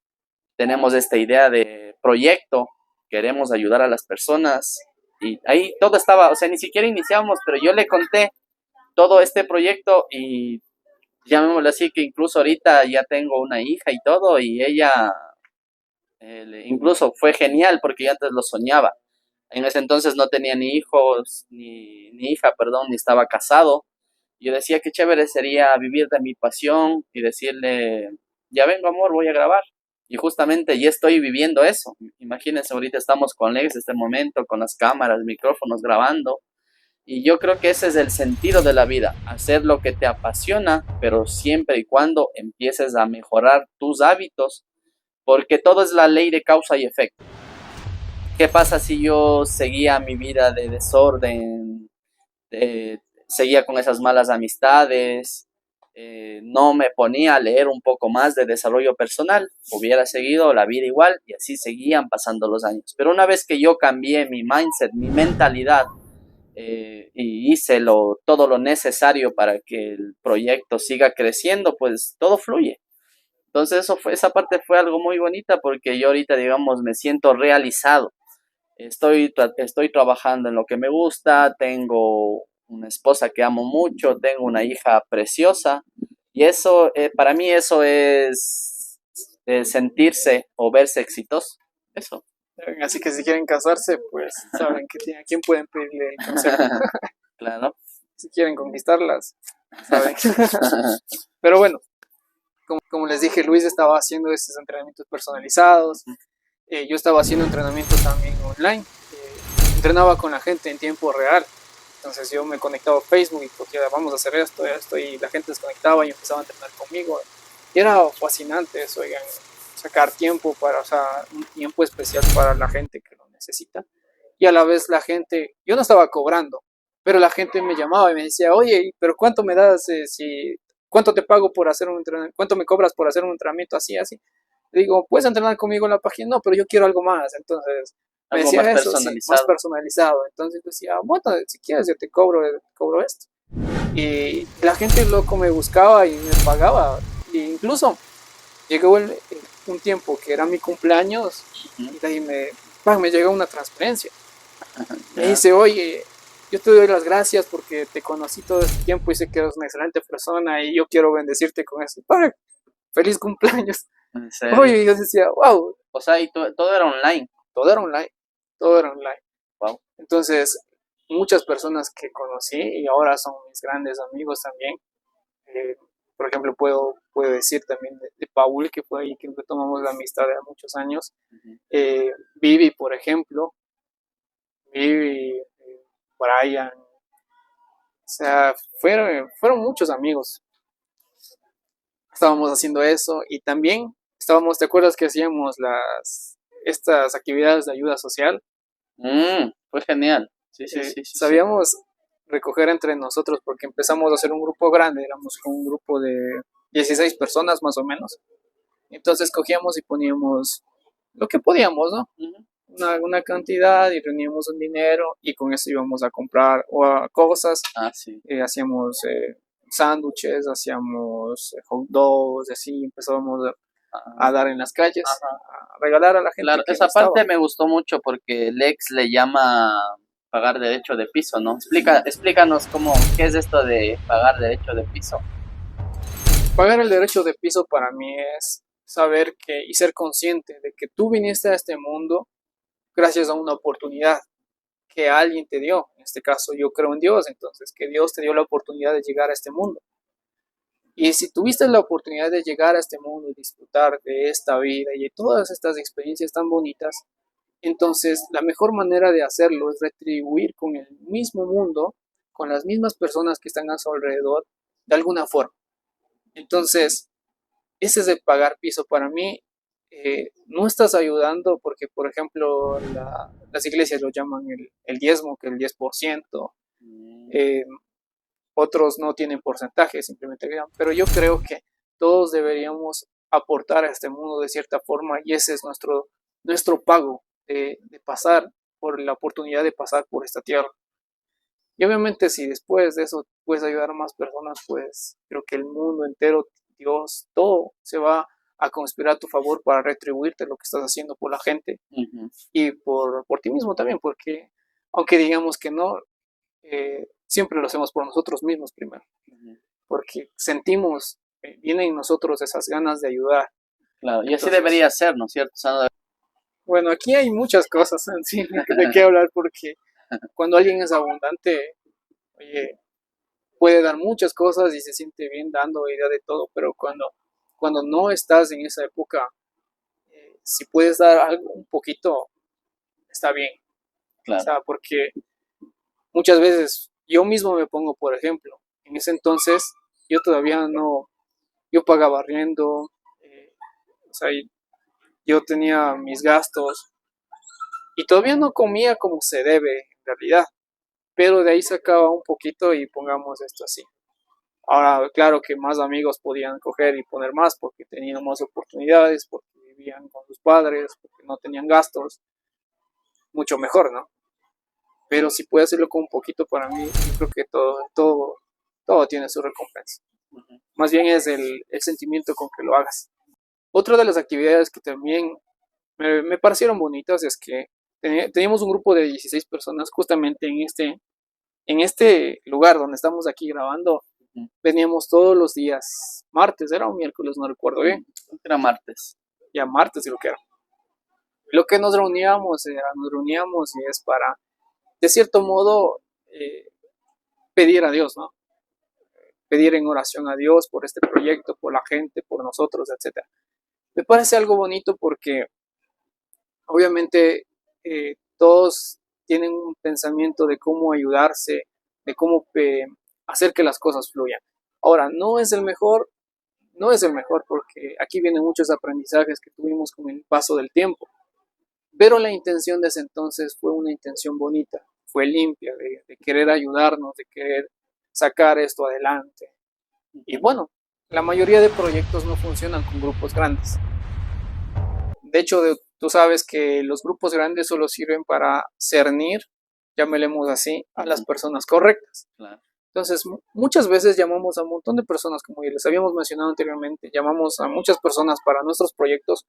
tenemos esta idea de proyecto, queremos ayudar a las personas y ahí todo estaba, o sea, ni siquiera iniciamos, pero yo le conté todo este proyecto y llamémoslo así que incluso ahorita ya tengo una hija y todo y ella incluso fue genial porque yo antes lo soñaba. En ese entonces no tenía ni hijos, ni hija, perdón, ni estaba casado. Yo decía que chévere sería vivir de mi pasión y decirle, ya vengo amor, voy a grabar. Y justamente ya estoy viviendo eso. Imagínense, ahorita estamos con Lex, este momento, con las cámaras, micrófonos, grabando. Y yo creo que ese es el sentido de la vida, hacer lo que te apasiona, pero siempre y cuando empieces a mejorar tus hábitos, porque todo es la ley de causa y efecto. ¿Qué pasa si yo seguía mi vida de desorden, seguía con esas malas amistades, no me ponía a leer un poco más de desarrollo personal? Hubiera seguido la vida igual y así seguían pasando los años. Pero una vez que yo cambié mi mindset, mi mentalidad, y hice todo lo necesario para que el proyecto siga creciendo, pues todo fluye. Entonces esa parte fue algo muy bonita porque yo ahorita, digamos, me siento realizado. Estoy trabajando en lo que me gusta, tengo una esposa que amo mucho, tengo una hija preciosa y eso, para mí eso es sentirse o verse exitoso. Eso, Así que si quieren casarse, pues saben que a quién pueden pedirle el consejo. claro. Si quieren conquistarlas, saben. Pero bueno, como les dije, Luis estaba haciendo estos entrenamientos personalizados. Yo estaba haciendo entrenamiento también online. Entrenaba con la gente en tiempo real. Entonces yo me conectaba a Facebook y cogía, vamos a hacer esto, y la gente se conectaba y empezaba a entrenar conmigo. Y era fascinante eso, oigan, sacar tiempo o sea, un tiempo especial para la gente que lo necesita. Y a la vez la gente, yo no estaba cobrando, pero la gente me llamaba y me decía, oye, pero ¿cuánto me das cuánto te pago por hacer un entrenamiento? ¿Cuánto me cobras por hacer un entrenamiento así, así? Le digo, ¿puedes entrenar conmigo en la página? No, pero yo quiero algo más. Entonces me Algo decía más eso, sí, más personalizado. personalizado. Entonces decía, bueno, si quieres yo te cobro esto. Y la gente loco me buscaba y me pagaba. E incluso llegó un tiempo que era mi cumpleaños Ujú. y de ahí me llegó una transferencia. Me Ya. dice, oye, yo te doy las gracias porque te conocí todo este tiempo y sé que eres una excelente persona y yo quiero bendecirte con eso. ¡Pah! Feliz cumpleaños. En serio. Oye, yo decía, wow, O sea, y todo era online. todo era online, todo era online. Wow. Entonces, muchas personas que conocí y ahora son mis grandes amigos también. Eh, por ejemplo, puedo decir también de Paul, que fue ahí que retomamos la amistad de muchos años. Ujú. Vivi, por ejemplo, Vivi, Brian, o sea, fueron muchos amigos. Estábamos haciendo eso y también ¿te acuerdas que hacíamos estas actividades de ayuda social? Fue genial. Sí, sí, sí, sí, sí. Sabíamos recoger entre nosotros porque empezamos a hacer un grupo grande, éramos con un grupo de 16 personas más o menos. Entonces cogíamos y poníamos lo que podíamos, ¿no? Ujú. Una cantidad y reuníamos un dinero y con eso íbamos a comprar cosas, Ah, sí. hacíamos sándwiches, hacíamos hot dogs, así empezábamos a Ah, dar en las calles, ajá. a regalar a la gente Claro, que esa parte necesitaba. me gustó mucho porque Lex le llama pagar derecho de piso, ¿no? Explícanos qué es esto de pagar derecho de piso. Pagar el derecho de piso para mí es saber que y ser consciente de que tú viniste a este mundo gracias a una oportunidad que alguien te dio. En este caso yo creo en Dios, entonces que Dios te dio la oportunidad de llegar a este mundo. Y si tuviste la oportunidad de llegar a este mundo y disfrutar de esta vida y de todas estas experiencias tan bonitas, entonces la mejor manera de hacerlo es retribuir con el mismo mundo, con las mismas personas que están a su alrededor, de alguna forma. Entonces, ese es el pagar piso para mí. No estás ayudando porque, por ejemplo, las iglesias lo llaman el diezmo, que el 10%. Mm. eh, Otros no tienen porcentaje, simplemente quedan. Pero yo creo que todos deberíamos aportar a este mundo de cierta forma y ese es nuestro pago de pasar por la oportunidad de pasar por esta tierra. Y obviamente si después de eso puedes ayudar a más personas, pues creo que el mundo entero, Dios, todo se va a conspirar a tu favor para retribuirte lo que estás haciendo por la gente Ujú. y por ti mismo también, porque aunque digamos que no, siempre lo hacemos por nosotros mismos primero, Ujú. porque sentimos, vienen en nosotros esas ganas de ayudar. Claro, y así Entonces, debería ser, ¿no es cierto? O sea, bueno, aquí hay muchas cosas en sí de qué hablar, porque cuando alguien es abundante, oye, puede dar muchas cosas y se siente bien dando idea de todo, pero cuando no estás en esa época, si puedes dar algo un poquito, está bien. O claro. sea, porque muchas veces yo mismo me pongo, por ejemplo, en ese entonces yo todavía no, yo pagaba arriendo, o sea, yo tenía mis gastos y todavía no comía como se debe en realidad, pero de ahí sacaba un poquito y pongamos esto así. Ahora, claro que más amigos podían coger y poner más porque tenían más oportunidades, porque vivían con sus padres, porque no tenían gastos, mucho mejor, ¿no? Pero si puede hacerlo con un poquito para mí, yo creo que todo tiene su recompensa. Ujú. Más bien es el sentimiento con que lo hagas. Otra de las actividades que también me parecieron bonitas es que teníamos un grupo de 16 personas justamente en este lugar donde estamos aquí grabando. Ujú. Veníamos todos los días, martes, era un miércoles, no recuerdo bien, Era martes. ya martes y lo que era. Lo que nos reuníamos y es para, de cierto modo, pedir a Dios, ¿no? Pedir en oración a Dios por este proyecto, por la gente, por nosotros, etcétera. Me parece algo bonito porque obviamente todos tienen un pensamiento de cómo ayudarse, de cómo hacer que las cosas fluyan. Ahora, no es el mejor porque aquí vienen muchos aprendizajes que tuvimos con el paso del tiempo, pero la intención de ese entonces fue una intención bonita, fue limpia, de querer ayudarnos, de querer sacar esto adelante. Y Ujú. bueno, la mayoría de proyectos no funcionan con grupos grandes. De hecho, tú sabes que los grupos grandes solo sirven para cernir, llamémoslo así, a las personas correctas. Claro. Entonces, muchas veces llamamos a un montón de personas, como ya les habíamos mencionado anteriormente, llamamos a muchas personas para nuestros proyectos,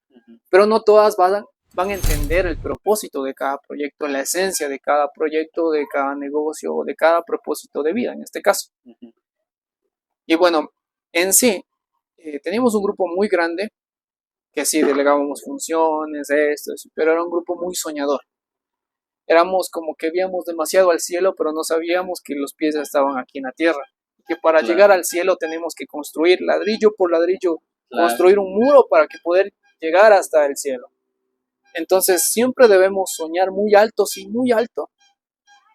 pero no todas van a entender el propósito de cada proyecto, la esencia de cada proyecto, de cada negocio, de cada propósito de vida, en este caso. Y bueno, en sí, teníamos un grupo muy grande, que sí, delegábamos funciones, esto, pero era un grupo muy soñador. Éramos como que veíamos demasiado al cielo, pero no sabíamos que los pies estaban aquí en la tierra. Y que para llegar al cielo tenemos que construir ladrillo por ladrillo, construir un muro para que poder llegar hasta el cielo. Entonces siempre debemos soñar muy alto, sí, muy alto,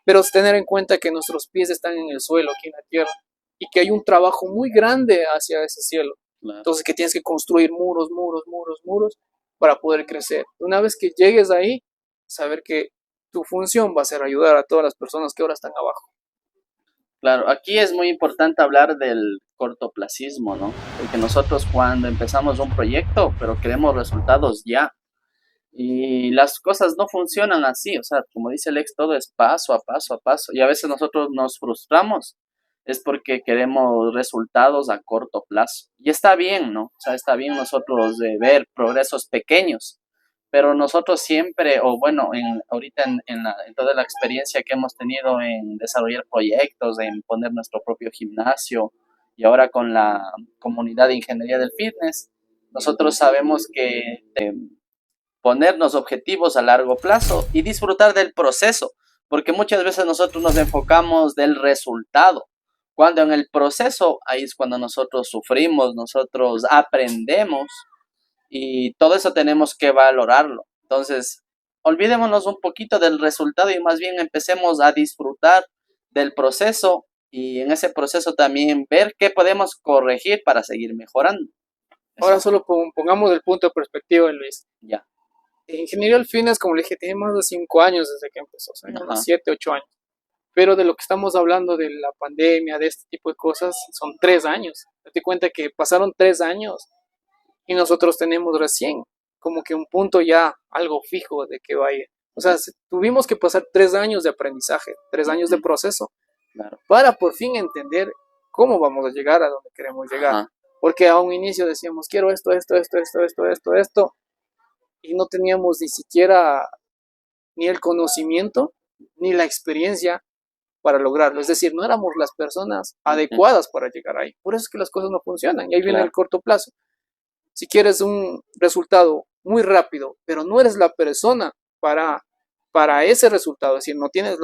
pero tener en cuenta que nuestros pies están en el suelo, aquí en la tierra, y que hay un trabajo muy grande hacia ese cielo. Entonces que tienes que construir muros, muros, muros, muros para poder crecer. Una vez que llegues ahí, saber que tu función va a ser ayudar a todas las personas que ahora están abajo. Claro, aquí es muy importante hablar del cortoplacismo, ¿no? Porque nosotros cuando empezamos un proyecto, pero queremos resultados ya, y las cosas no funcionan así, o sea, como dice Lex, todo es paso a paso a paso, y a veces nosotros nos frustramos, es porque queremos resultados a corto plazo. Y está bien, ¿no? O sea, está bien nosotros ver progresos pequeños, pero nosotros siempre, o bueno, ahorita en toda la experiencia que hemos tenido en desarrollar proyectos, en poner nuestro propio gimnasio y ahora con la comunidad de ingeniería del fitness, nosotros sabemos que ponernos objetivos a largo plazo y disfrutar del proceso, porque muchas veces nosotros nos enfocamos del resultado, cuando en el proceso ahí es cuando nosotros sufrimos, nosotros aprendemos y todo eso tenemos que valorarlo. Entonces, olvidémonos un poquito del resultado y más bien empecemos a disfrutar del proceso y en ese proceso también ver qué podemos corregir para seguir mejorando. Ahora solo pongamos el punto de perspectiva, Luis. Ya. Ingeniería del Fitness, como le dije, tiene más de 5 años desde que empezó, o sea, unos 7, 8 años. Pero de lo que estamos hablando de la pandemia, de este tipo de cosas, son 3 años. Date cuenta que pasaron 3 años y nosotros tenemos recién como que un punto ya algo fijo de que vaya. O sea, tuvimos que pasar 3 años de aprendizaje, 3 años de proceso, para por fin entender cómo vamos a llegar a donde queremos llegar. Porque a un inicio decíamos, quiero esto, y no teníamos ni siquiera ni el conocimiento ni la experiencia para lograrlo. Es decir, no éramos las personas adecuadas para llegar ahí. Por eso es que las cosas no funcionan. Y ahí viene el corto plazo. Si quieres un resultado muy rápido, pero no eres la persona para ese resultado, es decir, no tienes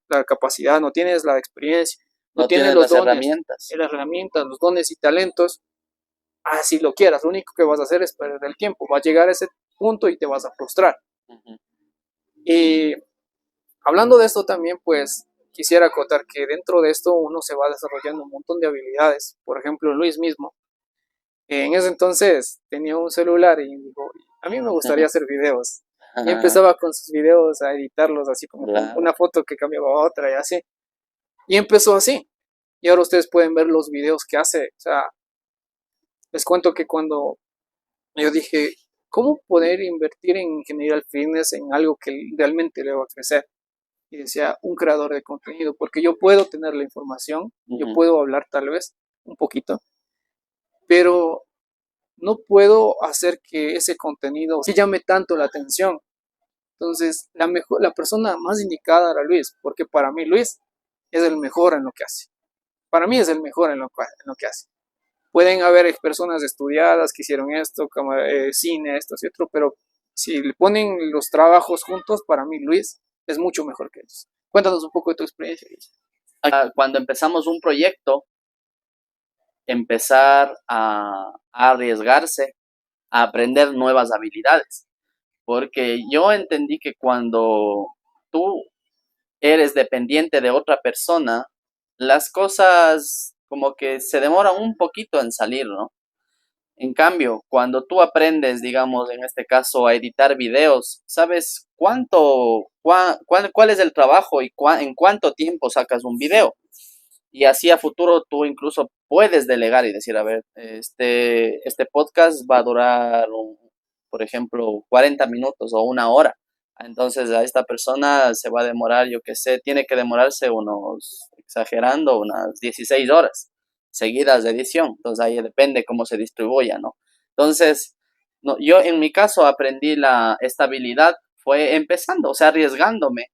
la capacidad, no tienes la experiencia, no tienes los dones, las herramientas, los dones y talentos, así lo quieras, lo único que vas a hacer es perder el tiempo, vas a llegar a ese punto y te vas a frustrar. Y hablando de esto también, pues quisiera acotar que dentro de esto uno se va desarrollando un montón de habilidades. Por ejemplo, Luis mismo, en ese entonces tenía un celular y dijo, a mí me gustaría hacer videos. Y empezaba con sus videos a editarlos así como una foto que cambiaba a otra y así. Y empezó así. Y ahora ustedes pueden ver los videos que hace. O sea, les cuento que cuando yo dije, ¿cómo poder invertir en ingeniería del fitness en algo que realmente le va a crecer? Y decía, un creador de contenido, porque yo puedo tener la información, yo puedo hablar tal vez un poquito, pero no puedo hacer que ese contenido se llame tanto la atención. Entonces, la persona más indicada era Luis, porque para mí Luis es el mejor en lo que hace. Para mí es el mejor en lo que hace. Pueden haber personas estudiadas que hicieron esto, como cine, esto y otro, pero si le ponen los trabajos juntos, para mí Luis es mucho mejor que ellos. Cuéntanos un poco de tu experiencia, Luis. Cuando empezamos un proyecto, empezar a arriesgarse, a aprender nuevas habilidades. Porque yo entendí que cuando tú eres dependiente de otra persona, las cosas como que se demoran un poquito en salir, ¿no? En cambio, cuando tú aprendes, digamos, en este caso, a editar videos, sabes cuál es el trabajo y en cuánto tiempo sacas un video. Y así a futuro tú incluso puedes delegar y decir, a ver, este podcast va a durar por ejemplo, 40 minutos o una hora. Entonces a esta persona se va a demorar, yo qué sé, tiene que demorarse exagerando, unas 16 horas seguidas de edición. Entonces ahí depende cómo se distribuya, ¿no? Entonces, no, yo en mi caso aprendí la estabilidad, fue empezando, o sea, arriesgándome,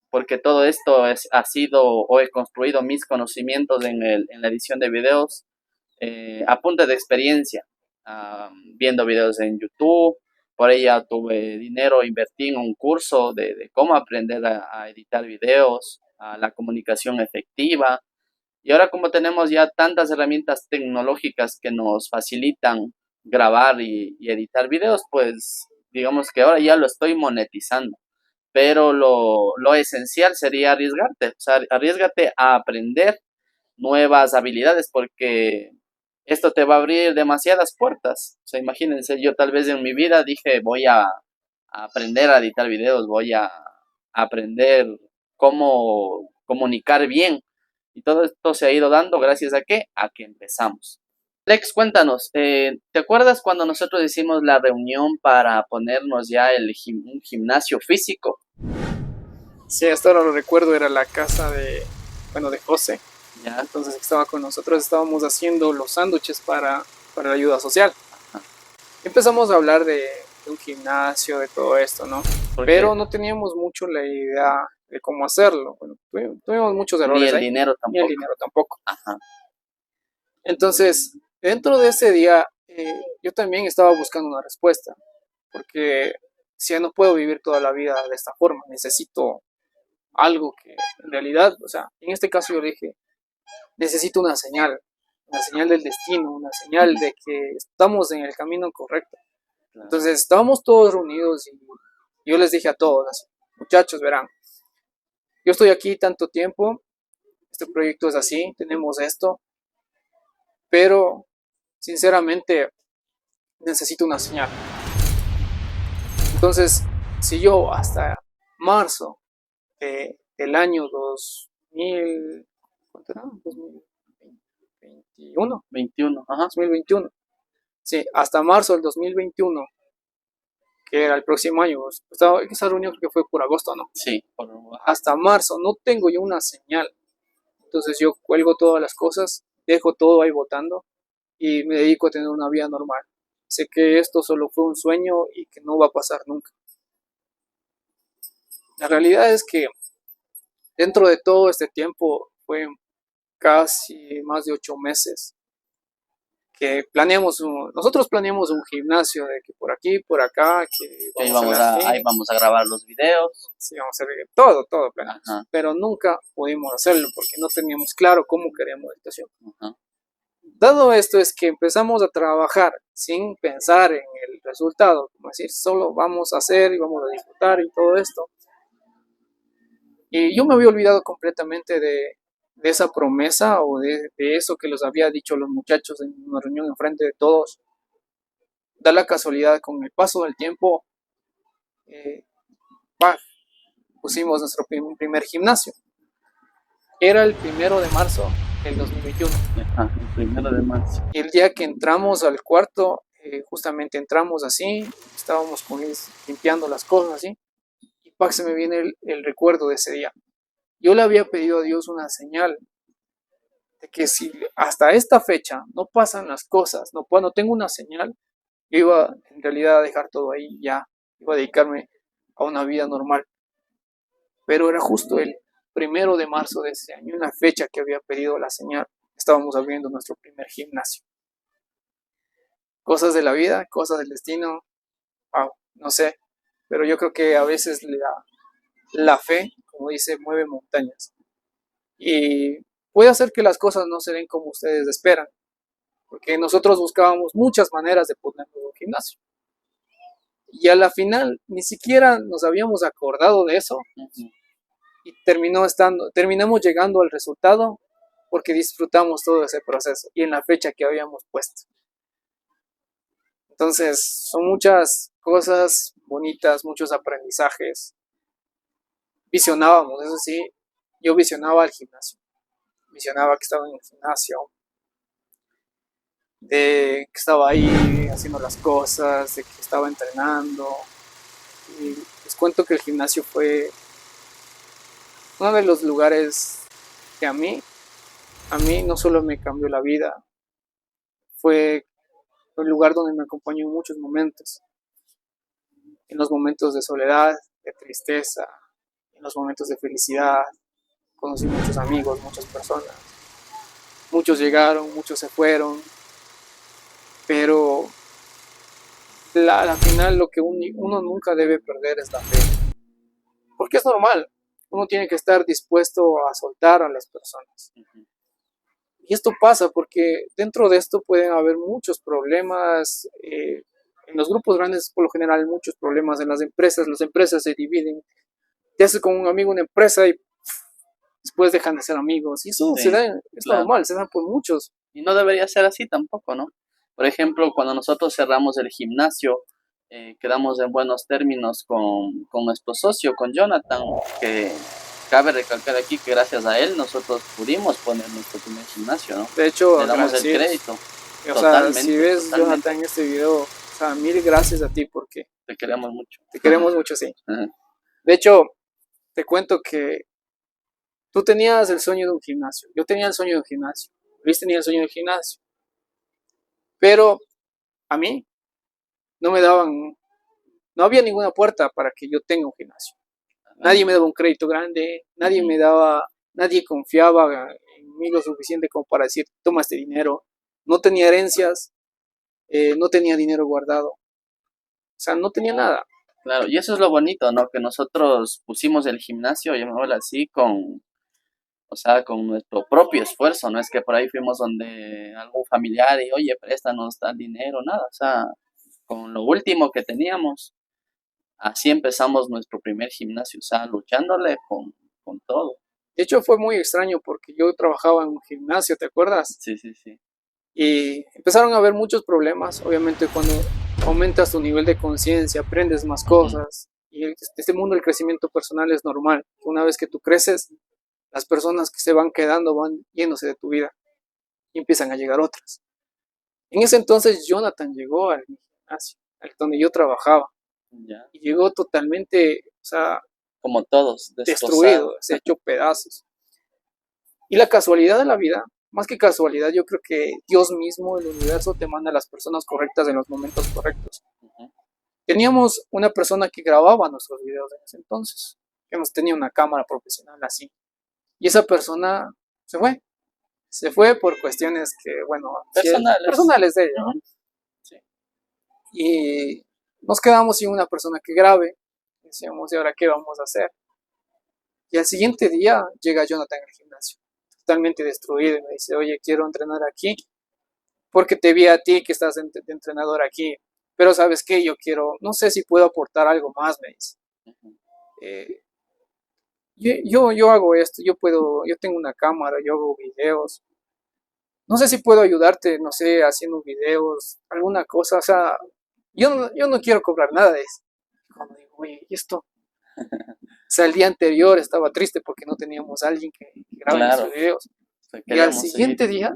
porque todo esto ha sido o he construido mis conocimientos en la edición de videos a punta de experiencia, viendo videos en YouTube. Por ella tuve dinero, invertí en un curso de cómo aprender a editar videos, a la comunicación efectiva. Y ahora como tenemos ya tantas herramientas tecnológicas que nos facilitan grabar y editar videos, pues digamos que ahora ya lo estoy monetizando. Pero lo esencial sería arriesgarte, o sea, arriesgate a aprender nuevas habilidades porque esto te va a abrir demasiadas puertas. O sea, imagínense, yo tal vez en mi vida dije voy a aprender a editar videos, voy a aprender cómo comunicar bien. Y todo esto se ha ido dando gracias a qué? A que empezamos. Lex, cuéntanos, ¿te acuerdas cuando nosotros hicimos la reunión para ponernos ya un gimnasio físico? Sí, hasta ahora lo recuerdo, era la casa de José. Ya, Entonces estaba con nosotros, estábamos haciendo los sándwiches para la ayuda social. Empezamos a hablar de un gimnasio, de todo esto, ¿no? porque Pero no teníamos mucho la idea de cómo hacerlo. Bueno, tuvimos muchos ni errores el ahí, dinero ni el tampoco. dinero tampoco. Ajá, Entonces, dentro de ese día, yo también estaba buscando una respuesta, porque si ya no puedo vivir toda la vida de esta forma, necesito algo que en realidad, o sea, en este caso yo le dije, necesito una señal del destino, una señal de que estamos en el camino correcto. claro. Entonces estábamos todos reunidos y yo les dije a todos, así, muchachos, verán, yo estoy aquí tanto tiempo, este proyecto es así, tenemos esto, pero sinceramente necesito una señal. Entonces, si yo hasta marzo del año 2000, ¿cuánto era? 2021, 21, ajá, 2021. Sí, hasta marzo del 2021, que era el próximo año. Esa reunión creo que fue por agosto, ¿no? sí, Hasta marzo no tengo yo una señal. Entonces yo cuelgo todas las cosas, dejo todo ahí botando y me dedico a tener una vida normal. Sé que esto solo fue un sueño y que no va a pasar nunca. La realidad es que dentro de todo este tiempo, fue casi más de 8 meses, que nosotros planeamos un gimnasio de que por aquí, por acá, que que vamos a hacer ahí aquí, vamos a grabar los videos. sí, vamos a hacer todo planeamos, Ajá, pero nunca pudimos hacerlo porque no teníamos claro cómo queríamos la situación. ajá, Dado esto es que empezamos a trabajar sin pensar en el resultado, como decir, solo vamos a hacer y vamos a disfrutar y todo esto. Y yo me había olvidado completamente de esa promesa o de eso que los había dicho los muchachos en una reunión enfrente de todos. Da la casualidad, con el paso del tiempo, eh, pusimos nuestro primer gimnasio. Era el 1 de marzo del 2021. ajá, el 1 de marzo. Y el día que entramos al cuarto, justamente entramos así, estábamos con Liz limpiando las cosas así, y se me viene el recuerdo de ese día. Yo le había pedido a Dios una señal de que si hasta esta fecha no pasan las cosas, no tengo una señal, yo iba en realidad a dejar todo ahí, ya iba a dedicarme a una vida normal. Pero era justo el 1 de marzo de ese año, una fecha que había pedido la señal. Estábamos abriendo nuestro primer gimnasio. Cosas de la vida, cosas del destino, wow, no sé, pero yo creo que a veces la fe, como dice, mueve montañas. Y puede hacer que las cosas no se den como ustedes esperan, porque nosotros buscábamos muchas maneras de ponernos en un gimnasio. Y a la final ni siquiera nos habíamos acordado de eso Ujú. y terminamos llegando al resultado porque disfrutamos todo ese proceso y en la fecha que habíamos puesto. Entonces, son muchas cosas bonitas, muchos aprendizajes. Visionábamos, eso sí, yo visionaba el gimnasio, visionaba que estaba en el gimnasio. de que estaba ahí haciendo las cosas, de que estaba entrenando. Y les cuento que el gimnasio fue uno de los lugares que a mí no solo me cambió la vida, fue el lugar donde me acompañó en muchos momentos, en los momentos de soledad, de tristeza, en los momentos de felicidad. Conocí muchos amigos, muchas personas, muchos llegaron, muchos se fueron, pero al final lo que uno nunca debe perder es la fe, porque es normal, uno tiene que estar dispuesto a soltar a las personas. Y esto pasa porque dentro de esto pueden haber muchos problemas. En los grupos grandes, por lo general, hay muchos problemas. En las empresas se dividen. Te haces con un amigo una empresa y después dejan de ser amigos. Y eso se Sí, da, es claro. normal, se da por muchos. Y no debería ser así tampoco, ¿no? Por ejemplo, cuando nosotros cerramos el gimnasio, quedamos en buenos términos con nuestro socio, con Jonathan, que cabe recalcar aquí que gracias a él nosotros pudimos poner nuestro primer gimnasio, ¿no? De hecho, Le damos el agradecidos. crédito. O sea, si Totalmente, ves, totalmente. Jonathan, en este video, o sea, mil gracias a ti porque Te queremos mucho. te queremos mucho, sí. Ajá. De hecho, te cuento que tú tenías el sueño de un gimnasio. Yo tenía el sueño de un gimnasio. Luis tenía el sueño del gimnasio. Pero a mí no me daban, no había ninguna puerta para que yo tenga un gimnasio. Nadie me daba un crédito grande, nadie confiaba en mí lo suficiente como para decir, toma este dinero. No tenía herencias, no tenía dinero guardado, o sea, no tenía nada. Claro, y eso es lo bonito, ¿no? Que nosotros pusimos el gimnasio, llamémoslo así, o sea, con nuestro propio esfuerzo, no es que por ahí fuimos donde algún familiar y, oye, préstanos tal dinero, nada, o sea, con lo último que teníamos, así empezamos nuestro primer gimnasio, o sea, luchándole con todo. De hecho, fue muy extraño porque yo trabajaba en un gimnasio, ¿te acuerdas? Sí, sí, sí. Y empezaron a haber muchos problemas, obviamente cuando aumentas tu nivel de conciencia, aprendes más Ujú. cosas. Y este mundo del crecimiento personal es normal. Una vez que tú creces, las personas que se van quedando van yéndose de tu vida y empiezan a llegar otras. En ese entonces Jonathan llegó al gimnasio, al donde yo trabajaba, Ya, y llegó totalmente, o sea, como todos, destrozado. destruido, se echó pedazos. Y la casualidad de la vida, más que casualidad, yo creo que Dios mismo, el universo, te manda a las personas correctas en los momentos correctos. Ujú. Teníamos una persona que grababa nuestros videos en ese entonces, que nos tenía una cámara profesional así. Y esa persona se fue. Se fue por cuestiones que, bueno, Personales. personales de ella, ¿no? Ujú. Sí. Y nos quedamos sin una persona que grabe. Decíamos, ¿y ahora qué vamos a hacer? Y al siguiente día llega Jonathan al gimnasio, totalmente destruido, y me dice, oye, quiero entrenar aquí, porque te vi a ti que estás de entrenador aquí, pero ¿sabes qué? Yo quiero, no sé si puedo aportar algo más, me dice. Ujú. Eh, yo hago esto, yo tengo una cámara, yo hago videos, no sé si puedo ayudarte, no sé, haciendo videos, alguna cosa, o sea, yo no quiero cobrar nada de eso. Cuando digo, oye, ¿y esto? O sea, el día anterior estaba triste porque no teníamos a alguien que grabe Claro, nuestros videos. o sea, Y al queríamos seguir. siguiente día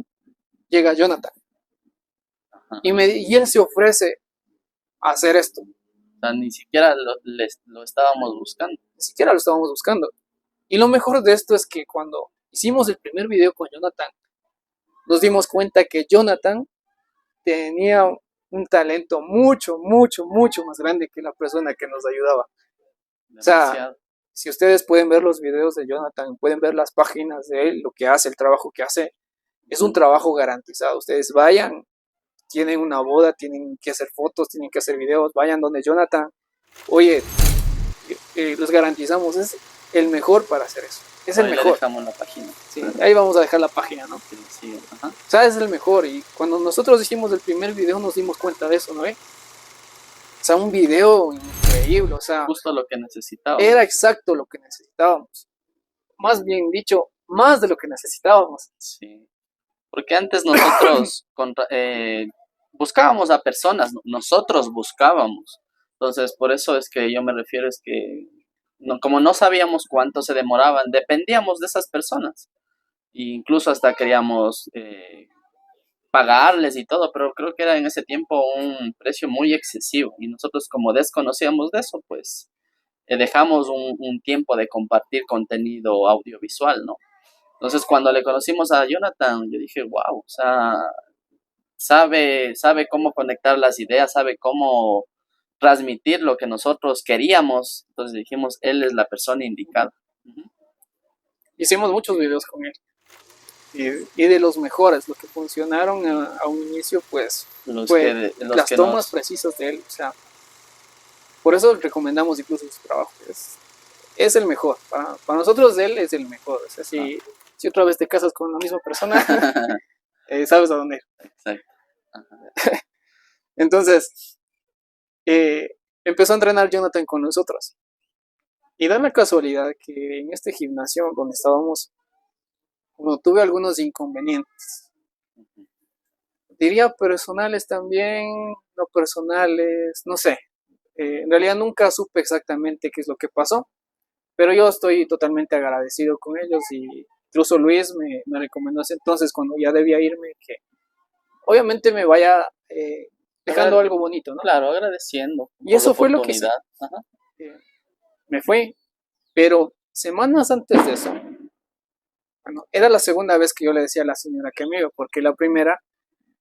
llega Jonathan Ajá. y él se ofrece a hacer esto. O sea, ni siquiera lo estábamos buscando. Ni siquiera lo estábamos buscando. Y lo mejor de esto es que cuando hicimos el primer video con Jonathan, nos dimos cuenta que Jonathan tenía un talento mucho, mucho, mucho más grande que la persona que nos ayudaba. O sea, Demasiado. si ustedes pueden ver los videos de Jonathan, pueden ver las páginas de él, lo que hace, el trabajo que hace, es un trabajo garantizado. Ustedes vayan, tienen una boda, tienen que hacer fotos, tienen que hacer videos, vayan donde Jonathan. Oye, los garantizamos, es el mejor para hacer eso. Es el Ahí le mejor. dejamos la página. Sí, ahí vamos a dejar la página, ¿no? Que lo sigan. Ajá. O sea, es el mejor. Y cuando nosotros hicimos el primer video nos dimos cuenta de eso, ¿no? O sea, un video increíble, o sea, Justo lo que necesitaba. era exacto lo que necesitábamos. Más bien dicho, más de lo que necesitábamos. Sí. Porque antes nosotros buscábamos a personas, nosotros buscábamos. Entonces, por eso es que yo me refiero, es que como no sabíamos cuánto se demoraban, dependíamos de esas personas. E incluso hasta queríamos pagarles y todo, pero creo que era en ese tiempo un precio muy excesivo y nosotros como desconocíamos de eso, pues dejamos un tiempo de compartir contenido audiovisual, ¿no? Entonces cuando le conocimos a Jonathan, yo dije, wow, o sea, sabe cómo conectar las ideas, sabe cómo transmitir lo que nosotros queríamos. Entonces dijimos, él es la persona indicada. Ujú. Hicimos muchos videos con él. Y de los mejores, los que funcionaron a un inicio, pues fue las tomas precisas de él. O sea, por eso recomendamos incluso su trabajo. Es el mejor. Para nosotros él es el mejor. O sea, si otra vez te casas con la misma persona, sabes a dónde ir. Exacto. Ajá. Entonces, empezó a entrenar Jonathan con nosotros. Y da la casualidad que en este gimnasio donde estábamos, bueno, tuve algunos inconvenientes. Diría personales también, no personales, no sé. En realidad nunca supe exactamente qué es lo que pasó, pero yo estoy totalmente agradecido con ellos y incluso Luis me recomendó ese entonces cuando ya debía irme que obviamente me vaya dejando algo bonito, ¿no? Claro, agradeciendo. Y eso fue lo que hice. Me fui, pero semanas antes de eso, bueno, era la segunda vez que yo le decía a la señora que me iba, porque la primera,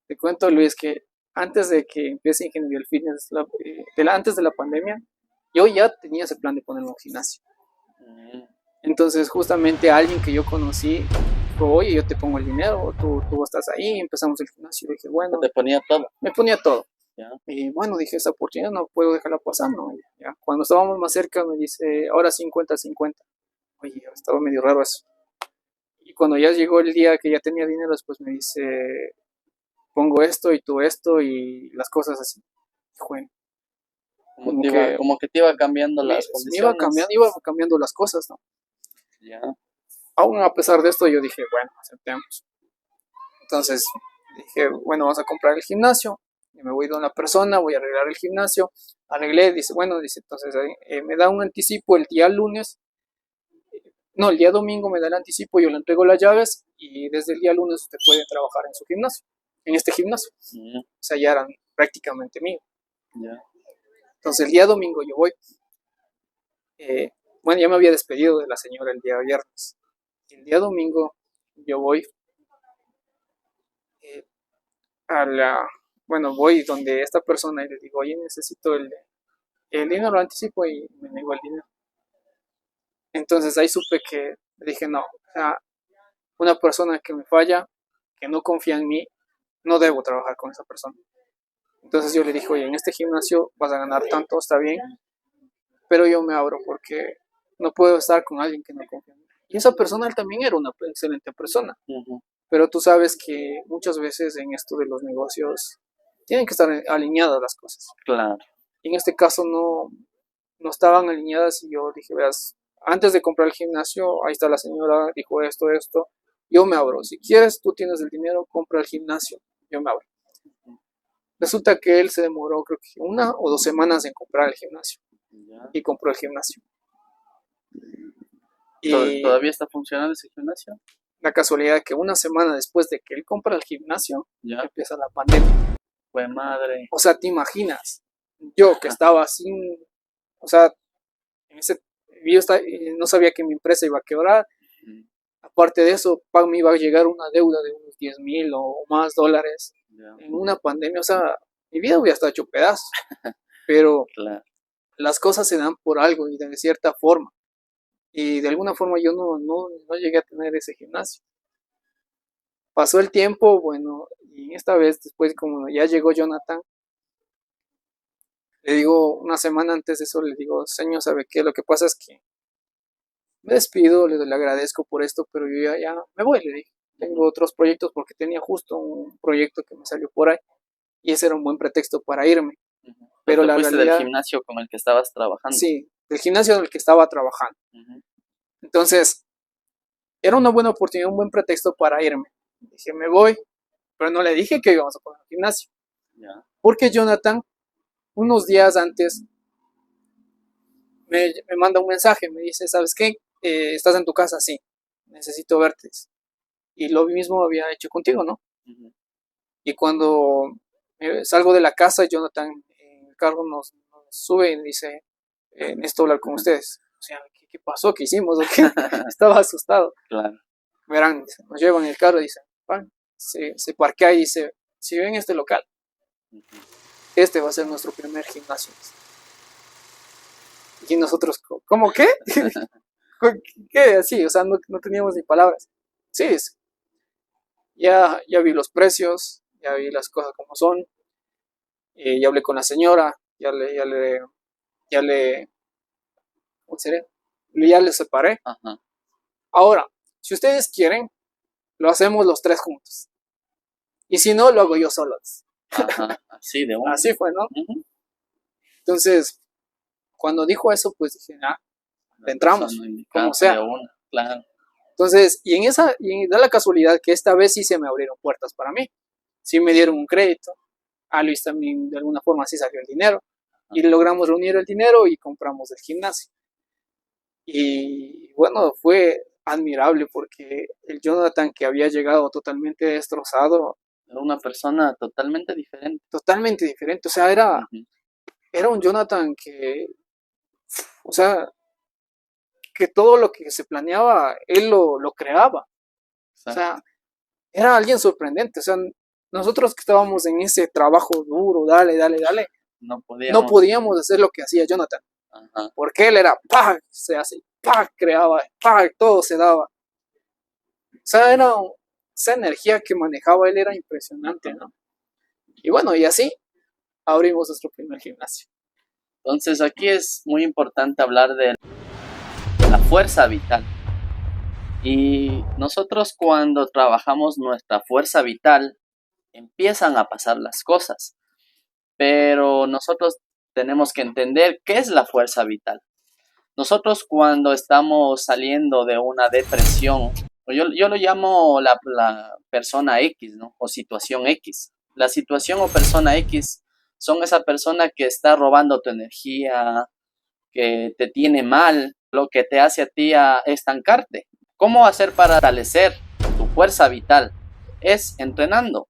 te cuento Luis, que antes de que empiece Ingeniería del Fitness, antes de la pandemia, yo ya tenía ese plan de ponerme un gimnasio. Entonces justamente alguien que yo conocí dijo, oye, yo te pongo el dinero, tú estás ahí, empezamos el gimnasio. Y dije, bueno. Te ponía todo. Me ponía todo. ¿Ya? Y bueno, dije, esa oportunidad no puedo dejarla pasar, ¿no? Ya. Cuando estábamos más cerca me dice, ahora 50-50. Oye, estaba medio raro eso. Y cuando ya llegó el día que ya tenía dinero, después me dice, pongo esto y tú esto y las cosas así. Bueno, como que te iba cambiando las condiciones. Iba cambiando las cosas, ¿no? Ya. Aún a pesar de esto, yo dije, bueno, aceptemos. Entonces dije, bueno, vamos a comprar el gimnasio. Y me voy de una persona, voy a arreglar el gimnasio. Arreglé, dice, bueno, dice, entonces me da un anticipo el día lunes. No, el día domingo me da el anticipo, yo le entrego las llaves y desde el día lunes usted puede trabajar en su gimnasio, en este gimnasio. O sea, ya eran prácticamente míos. Entonces el día domingo yo voy. Bueno, ya me había despedido de la señora el día viernes. El día domingo yo voy voy donde esta persona y le digo, oye, necesito el dinero, lo anticipo y me negó el dinero. Entonces ahí supe que dije, no, o sea, una persona que me falla, que no confía en mí, no debo trabajar con esa persona. Entonces yo le dije, oye, en este gimnasio vas a ganar tanto, está bien, pero yo me abro porque no puedo estar con alguien que no confía en mí. Y esa persona, él también era una excelente persona. Pero tú sabes que muchas veces en esto de los negocios tienen que estar alineadas las cosas. Claro. Y en este caso no estaban alineadas y yo dije, veas, antes de comprar el gimnasio, ahí está la señora, dijo esto, yo me abro. Si quieres, tú tienes el dinero, compra el gimnasio, yo me abro. Resulta que él se demoró, creo que 1 o 2 semanas en comprar el gimnasio. Y compró el gimnasio. Y ¿todavía está funcionando ese gimnasio? La casualidad que 1 semana después de que él compra el gimnasio, empieza la pandemia. Pues madre. O sea, te imaginas, yo que estaba o sea, yo no sabía que mi empresa iba a quebrar. Aparte de eso, me iba a llegar una deuda de unos 10,000 o más dólares en una pandemia. O sea, mi vida hubiera estado hecho pedazos. Pero las cosas se dan por algo y de cierta forma. Y de alguna forma yo no llegué a tener ese gimnasio. Pasó el tiempo, bueno, y esta vez después como ya llegó Jonathan, le digo 1 semana antes de eso, le digo, señor, ¿sabe qué? Lo que pasa es que me despido, le agradezco por esto, pero yo ya me voy, le dije. Tengo otros proyectos porque tenía justo un proyecto que me salió por ahí y ese era un buen pretexto para irme. Pero la realidad, del gimnasio con el que estabas trabajando. Sí, del gimnasio en el que estaba trabajando. Entonces, era una buena oportunidad, un buen pretexto para irme. Dije, me voy, pero no le dije que íbamos a poner un gimnasio. Porque Jonathan, unos días antes, me manda un mensaje, me dice, ¿sabes qué? ¿Estás en tu casa? Sí, necesito verte. Y lo mismo había hecho contigo, ¿no? Y cuando salgo de la casa, Jonathan en el carro nos sube y dice, necesito hablar con ustedes. O sea, ¿qué pasó? ¿Qué hicimos? ¿O qué? Estaba asustado. Claro. Verán, dice, nos llevan en el carro y dice, "Pan", se parquea y dice, si ven este local, este va a ser nuestro primer gimnasio. Y nosotros, ¿cómo qué? ¿Qué? Así, o sea, no teníamos ni palabras. Sí, ya vi los precios, ya vi las cosas como son, ya hablé con la señora, ya le, ¿cómo sería? Ya le separé. Ajá. Ahora, si ustedes quieren, lo hacemos los tres juntos. Y si no, lo hago yo solo. Ajá. Así de una. Así fue, ¿no? Ujú. Entonces, cuando dijo eso, pues dije, le entramos, Persona indicada como sea. de una. Claro. Entonces, y da la casualidad que esta vez sí se me abrieron puertas para mí. Sí me dieron un crédito. A Luis también de alguna forma sí salió el dinero. Y logramos reunir el dinero y compramos el gimnasio. Y bueno, fue admirable porque el Jonathan que había llegado totalmente destrozado, Era una persona totalmente diferente. totalmente diferente. O sea, Ujú. era un Jonathan que, o sea, que todo lo que se planeaba, él lo creaba. O Exacto. sea, era alguien sorprendente. O sea, nosotros que estábamos en ese trabajo duro, dale, dale, dale, No no podíamos. podíamos hacer lo que hacía Jonathan. Ajá. Porque él era, ¡pah! Se hace, ¡pah! Creaba, ¡pah! Todo se daba. O sea, esa energía que manejaba él era impresionante, ¿no? Y bueno, y así abrimos nuestro primer gimnasio. Entonces aquí es muy importante hablar de la fuerza vital. Y nosotros cuando trabajamos nuestra fuerza vital, empiezan a pasar las cosas. Pero nosotros tenemos que entender qué es la fuerza vital. Nosotros cuando estamos saliendo de una depresión, yo lo llamo la persona X, ¿no? O situación X. La situación o persona X son esa persona que está robando tu energía, que te tiene mal, lo que te hace a ti a estancarte. ¿Cómo hacer para fortalecer tu fuerza vital? Es entrenando,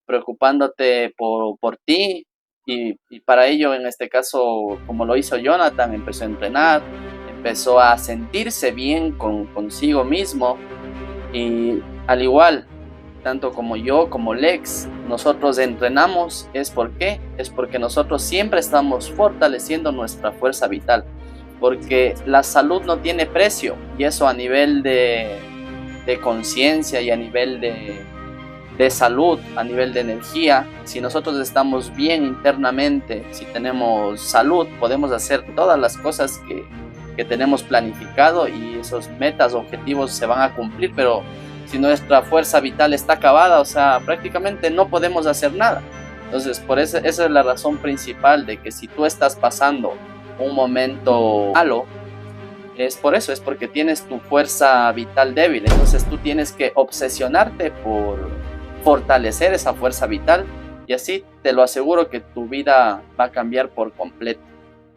preocupándote por ti y para ello, en este caso, como lo hizo Jonathan, empezó a entrenar, empezó a sentirse bien consigo mismo y al igual, tanto como yo, como Lex, nosotros entrenamos, ¿es por qué? Es porque nosotros siempre estamos fortaleciendo nuestra fuerza vital, porque la salud no tiene precio y eso a nivel de conciencia y a nivel de salud, a nivel de energía. Si nosotros estamos bien internamente, si tenemos salud, podemos hacer todas las cosas que tenemos planificado y esos metas, objetivos se van a cumplir, pero si nuestra fuerza vital está acabada, o sea, prácticamente no podemos hacer nada. Entonces, por eso, esa es la razón principal de que si tú estás pasando un momento malo, es por eso, es porque tienes tu fuerza vital débil. Entonces tú tienes que obsesionarte por fortalecer esa fuerza vital y así te lo aseguro que tu vida va a cambiar por completo.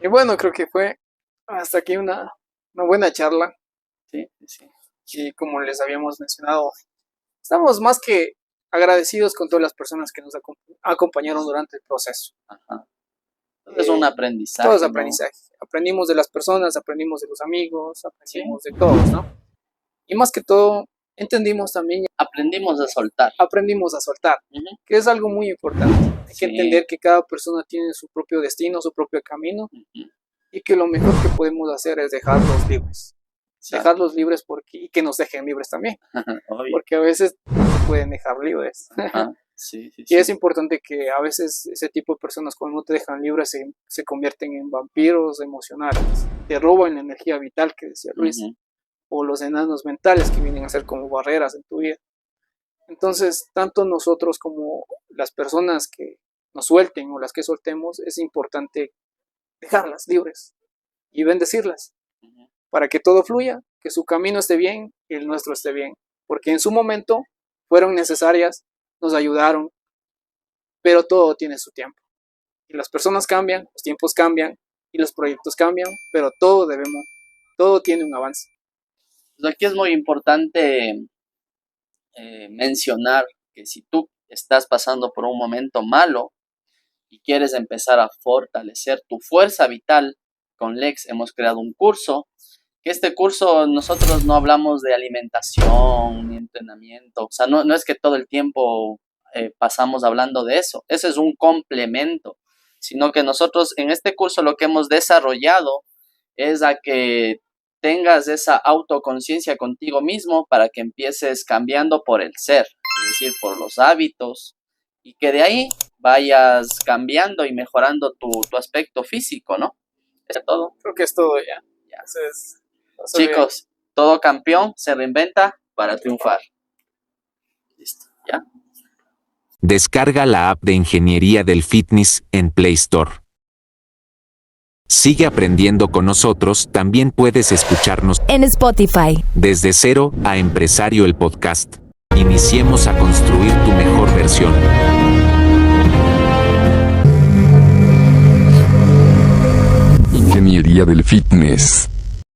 Y bueno, creo que fue hasta aquí una buena charla. Sí, sí. Y como les habíamos mencionado, estamos más que agradecidos con todas las personas que nos acompañaron durante el proceso. Ajá. Es un aprendizaje. Todo es ¿no? aprendizaje. Aprendimos de las personas, aprendimos de los amigos, aprendimos de todos, ¿no? Y más que todo, entendimos también, Aprendimos a soltar. aprendimos a soltar, que es algo muy importante. Hay que entender que cada persona tiene su propio destino, su propio camino, y que lo mejor que podemos hacer es dejarlos libres. Dejarlos libres y que nos dejen libres también. Porque a veces no se pueden dejar libres. Sí, y es importante que a veces ese tipo de personas cuando no te dejan libres se convierten en vampiros emocionales. Te roban la energía vital que decía Luis. O los enanos mentales que vienen a ser como barreras en tu vida. Entonces, tanto nosotros como las personas que nos suelten o las que soltemos, es importante dejarlas libres y bendecirlas para que todo fluya, que su camino esté bien y el nuestro esté bien. Porque en su momento fueron necesarias, nos ayudaron, pero todo tiene su tiempo. Y las personas cambian, los tiempos cambian y los proyectos cambian, pero todo tiene un avance. Pues aquí es muy importante mencionar que si tú estás pasando por un momento malo y quieres empezar a fortalecer tu fuerza vital, con Lex hemos creado un curso, que este curso nosotros no hablamos de alimentación ni entrenamiento, o sea, no es que todo el tiempo pasamos hablando de eso, ese es un complemento, sino que nosotros en este curso lo que hemos desarrollado es a que tengas esa autoconciencia contigo mismo para que empieces cambiando por el ser, es decir, por los hábitos, y que de ahí vayas cambiando y mejorando tu aspecto físico, ¿no? Es todo. Creo que es todo ya. Ya. Entonces, Chicos, todo campeón se reinventa para triunfar. Listo, ¿ya? Descarga la app de Ingeniería del Fitness en Play Store. Sigue aprendiendo con nosotros, también puedes escucharnos en Spotify. Desde Cero a Empresario el podcast. Iniciemos a construir tu mejor versión. Ingeniería del Fitness.